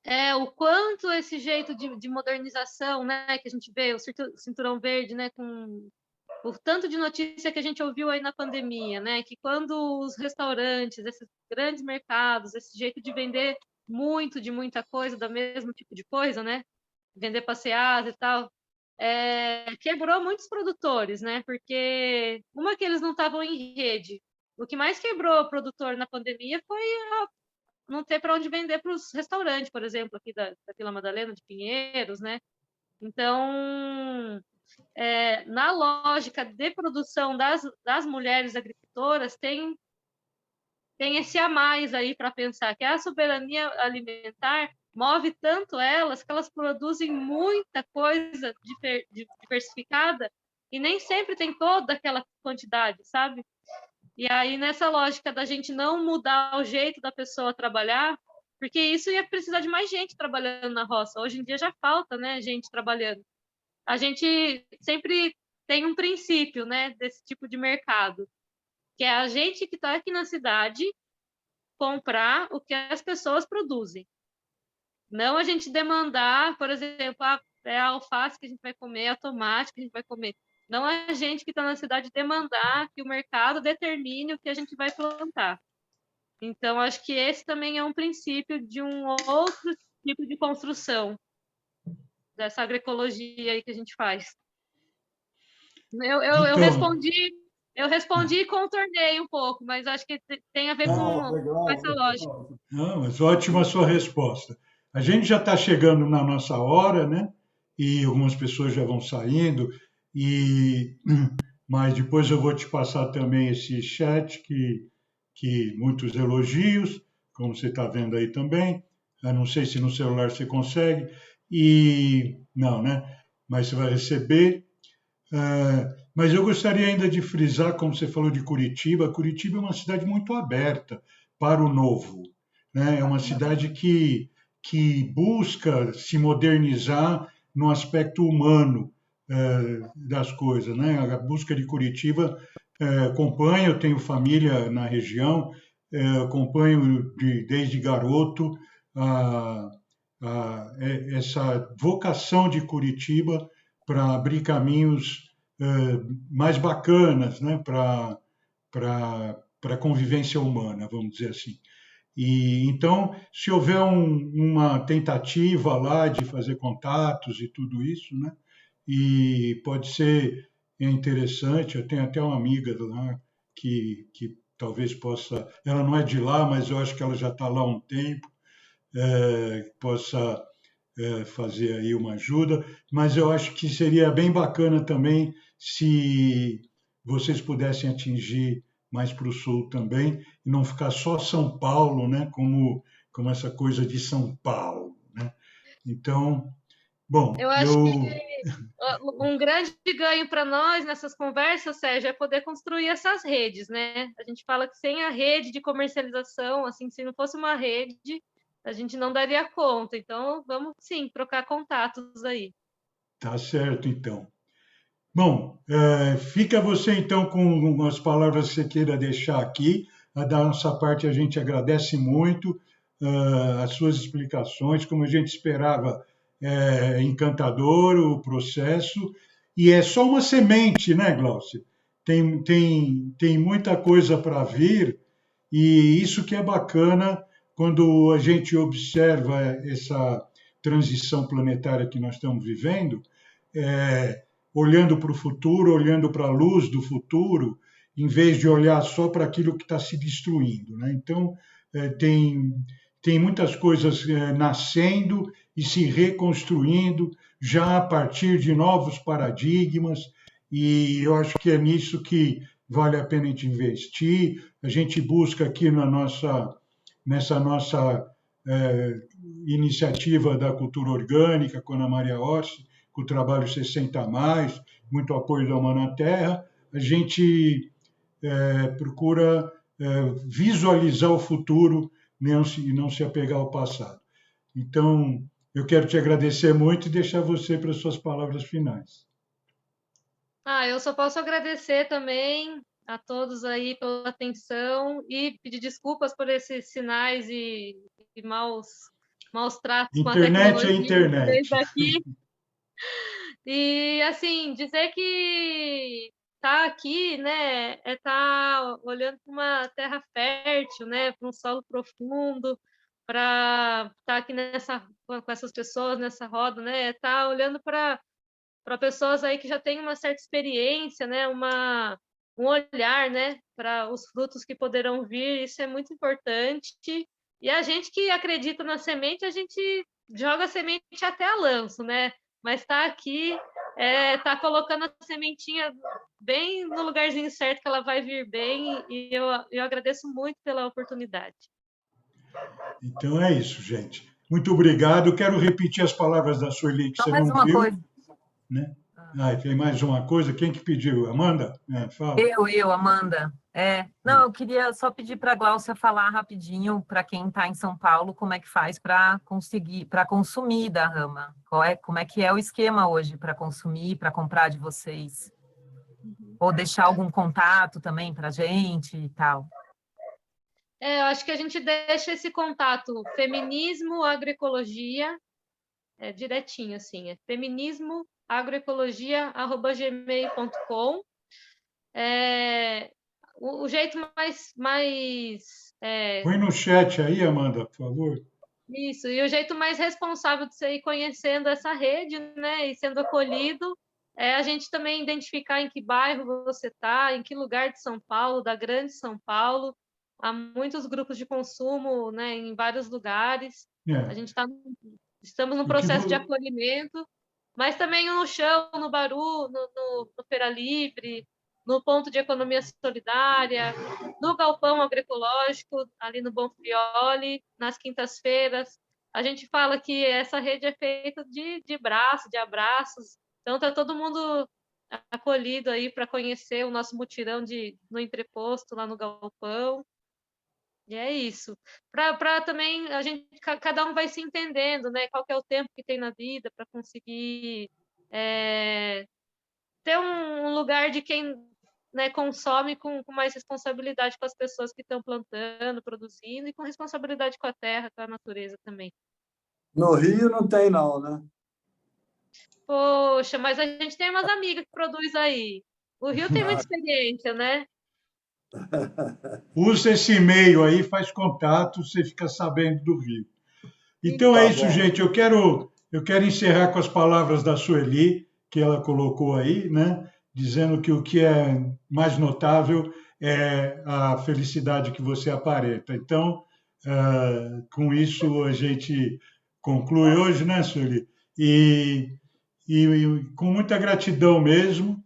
é o quanto esse jeito de modernização, né, que a gente vê, o cinturão verde, né, com o tanto de notícia que a gente ouviu aí na pandemia, né, que quando os restaurantes, esses grandes mercados, esse jeito de vender muito de muita coisa, do mesmo tipo de coisa, né, vender passeadas e tal, quebrou muitos produtores, né, porque uma que eles não estavam em rede. O que mais quebrou o produtor na pandemia foi não ter para onde vender para os restaurantes, por exemplo, aqui da Vila Madalena, de Pinheiros, né? Então, na lógica de produção das mulheres agricultoras, tem esse a mais aí para pensar, que a soberania alimentar move tanto elas que elas produzem muita coisa diversificada e nem sempre tem toda aquela quantidade, sabe? E aí, nessa lógica da gente não mudar o jeito da pessoa trabalhar, porque isso ia precisar de mais gente trabalhando na roça. Hoje em dia já falta, né, gente trabalhando. A gente sempre tem um princípio, né, desse tipo de mercado, que é a gente que está aqui na cidade comprar o que as pessoas produzem. Não a gente demandar, por exemplo, é a alface que a gente vai comer, é o tomate que a gente vai comer. Não é a gente que está na cidade demandar que o mercado determine o que a gente vai plantar. Então, acho que esse também é um princípio de um outro tipo de construção dessa agroecologia aí que a gente faz. Eu Então, respondi e contornei um pouco, mas acho que tem a ver com Legal, essa lógica. não, mas ótima a sua resposta. A gente já está chegando na nossa hora, né? E algumas pessoas já vão saindo, mas depois eu vou te passar também esse chat que que muitos elogios, como você está vendo aí também. Eu não sei se no celular você consegue. E não, né? Mas você vai receber. Mas eu gostaria ainda de frisar, como você falou de Curitiba, Curitiba é uma cidade muito aberta para o novo, né? É uma cidade que busca se modernizar no aspecto humano das coisas, né? A busca de Curitiba acompanho, eu tenho família na região, acompanho desde garoto a, essa vocação de Curitiba para abrir caminhos mais bacanas, né, para a convivência humana, vamos dizer assim. E então, se houver uma tentativa lá de fazer contatos e tudo isso, né, e pode ser interessante. Eu tenho até uma amiga lá que talvez possa, ela não é de lá, mas eu acho que ela já está lá há um tempo, possa fazer aí uma ajuda, mas eu acho que seria bem bacana também se vocês pudessem atingir mais para o sul também, e não ficar só São Paulo, né, como essa coisa de São Paulo, né? Então, bom, Eu acho que um grande ganho para nós nessas conversas, Sérgio, é poder construir essas redes, né? A gente fala que sem a rede de comercialização, assim, se não fosse uma rede, a gente não daria conta. Então, vamos sim trocar contatos aí. tá certo, então. Bom, fica você então com as palavras que você queira deixar aqui. Da nossa parte, a gente agradece muito as suas explicações, como a gente esperava, encantador o processo, e é só uma semente, né, Glaucia? Tem muita coisa para vir, e isso que é bacana quando a gente observa essa transição planetária que nós estamos vivendo, olhando para o futuro, olhando para a luz do futuro, em vez de olhar só para aquilo que está se destruindo, né? Então, tem muitas coisas nascendo e se reconstruindo já a partir de novos paradigmas, e eu acho que é nisso que vale a pena a gente investir. A gente busca aqui nessa nossa iniciativa da cultura orgânica, com a Ana Maria Orsi, com o trabalho 60+, muito apoio da Humana Terra, a gente procura visualizar o futuro e não se apegar ao passado. Então, eu quero te agradecer muito e deixar você para as suas palavras finais. Eu só posso agradecer também a todos aí pela atenção e pedir desculpas por esses sinais e maus tratos com a tecnologia. Internet. Daqui. E, assim, dizer que tá aqui, né, tá olhando para uma terra fértil, né, para um solo profundo, para estar aqui com essas pessoas nessa roda, né, tá olhando para pessoas aí que já têm uma certa experiência, né, um olhar, né, para os frutos que poderão vir. Isso é muito importante. E a gente que acredita na semente, a gente joga a semente até a lanço, né? Mas está aqui, está colocando a sementinha bem no lugarzinho certo, que ela vai vir bem, e eu agradeço muito pela oportunidade. Então é isso, gente. Muito obrigado. Quero repetir as palavras da Sueli que Só você mais não uma viu. coisa. Né? Tem mais uma coisa? Quem que pediu? Amanda? Fala. Eu, Amanda. Não, eu queria só pedir para a Gláucia falar rapidinho para quem está em São Paulo como é que faz para consumir da Rama. Como é que é o esquema hoje para consumir, para comprar de vocês? Ou deixar algum contato também para a gente e tal. Eu acho que a gente deixa esse contato feminismo, agroecologia, direitinho, assim, feminismoagroecologia@gmail.com. O jeito mais Põe no chat aí, Amanda, por favor. Isso, e o jeito mais responsável de você ir conhecendo essa rede, né, e sendo acolhido, é a gente também identificar em que bairro você está, em que lugar de São Paulo, da grande São Paulo. Há muitos grupos de consumo, né, em vários lugares. A gente estamos no processo de acolhimento, mas também no chão, no Baru, no Feira Livre, no ponto de economia solidária, no galpão agroecológico, ali no Bonfrioli, nas quintas-feiras. A gente fala que essa rede é feita de braços, de abraços, então está todo mundo acolhido aí para conhecer o nosso mutirão no entreposto, lá no galpão. E é isso. Para também cada um vai se entendendo, né? Qual que é o tempo que tem na vida para conseguir ter um lugar de quem, né, consome com mais responsabilidade com as pessoas que estão plantando, produzindo, e com responsabilidade com a terra, com a natureza também. No Rio não tem, não, né? Poxa, mas a gente tem umas amigas que produzem aí. O Rio tem muita experiência, né? Usa esse e-mail aí, faz contato, você fica sabendo do Rio. Então é Tá isso, bom. gente. Eu quero encerrar com as palavras da Sueli, que ela colocou aí, né? Dizendo que o que é mais notável é a felicidade que você aparenta. Então, com isso a gente conclui hoje, né, Sueli? E com muita gratidão mesmo.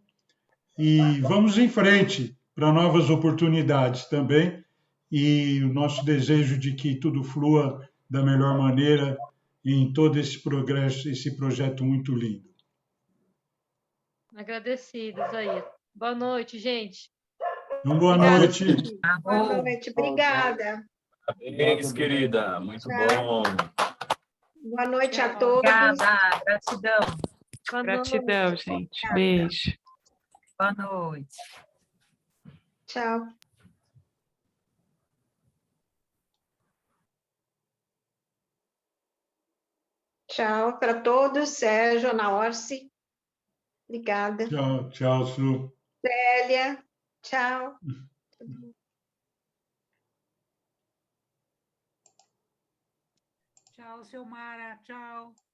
E vamos em frente para novas oportunidades também. E o nosso desejo de que tudo flua da melhor maneira em todo esse progresso, esse projeto muito lindo. Agradecidos aí. Boa noite, gente. Então, boa Obrigada, noite. Sueli. Boa noite, obrigada. Parabéns, querida. Muito bom. Boa noite a Tchau. todos. Obrigada, gratidão. Boa Gratidão, noite. gente. Beijo. Boa noite. Tchau. Tchau para todos. Sérgio, Ana Orsi. Obrigada. Tchau, tchau, Su. Célia. Tchau. Tchau, Silmara. Tchau.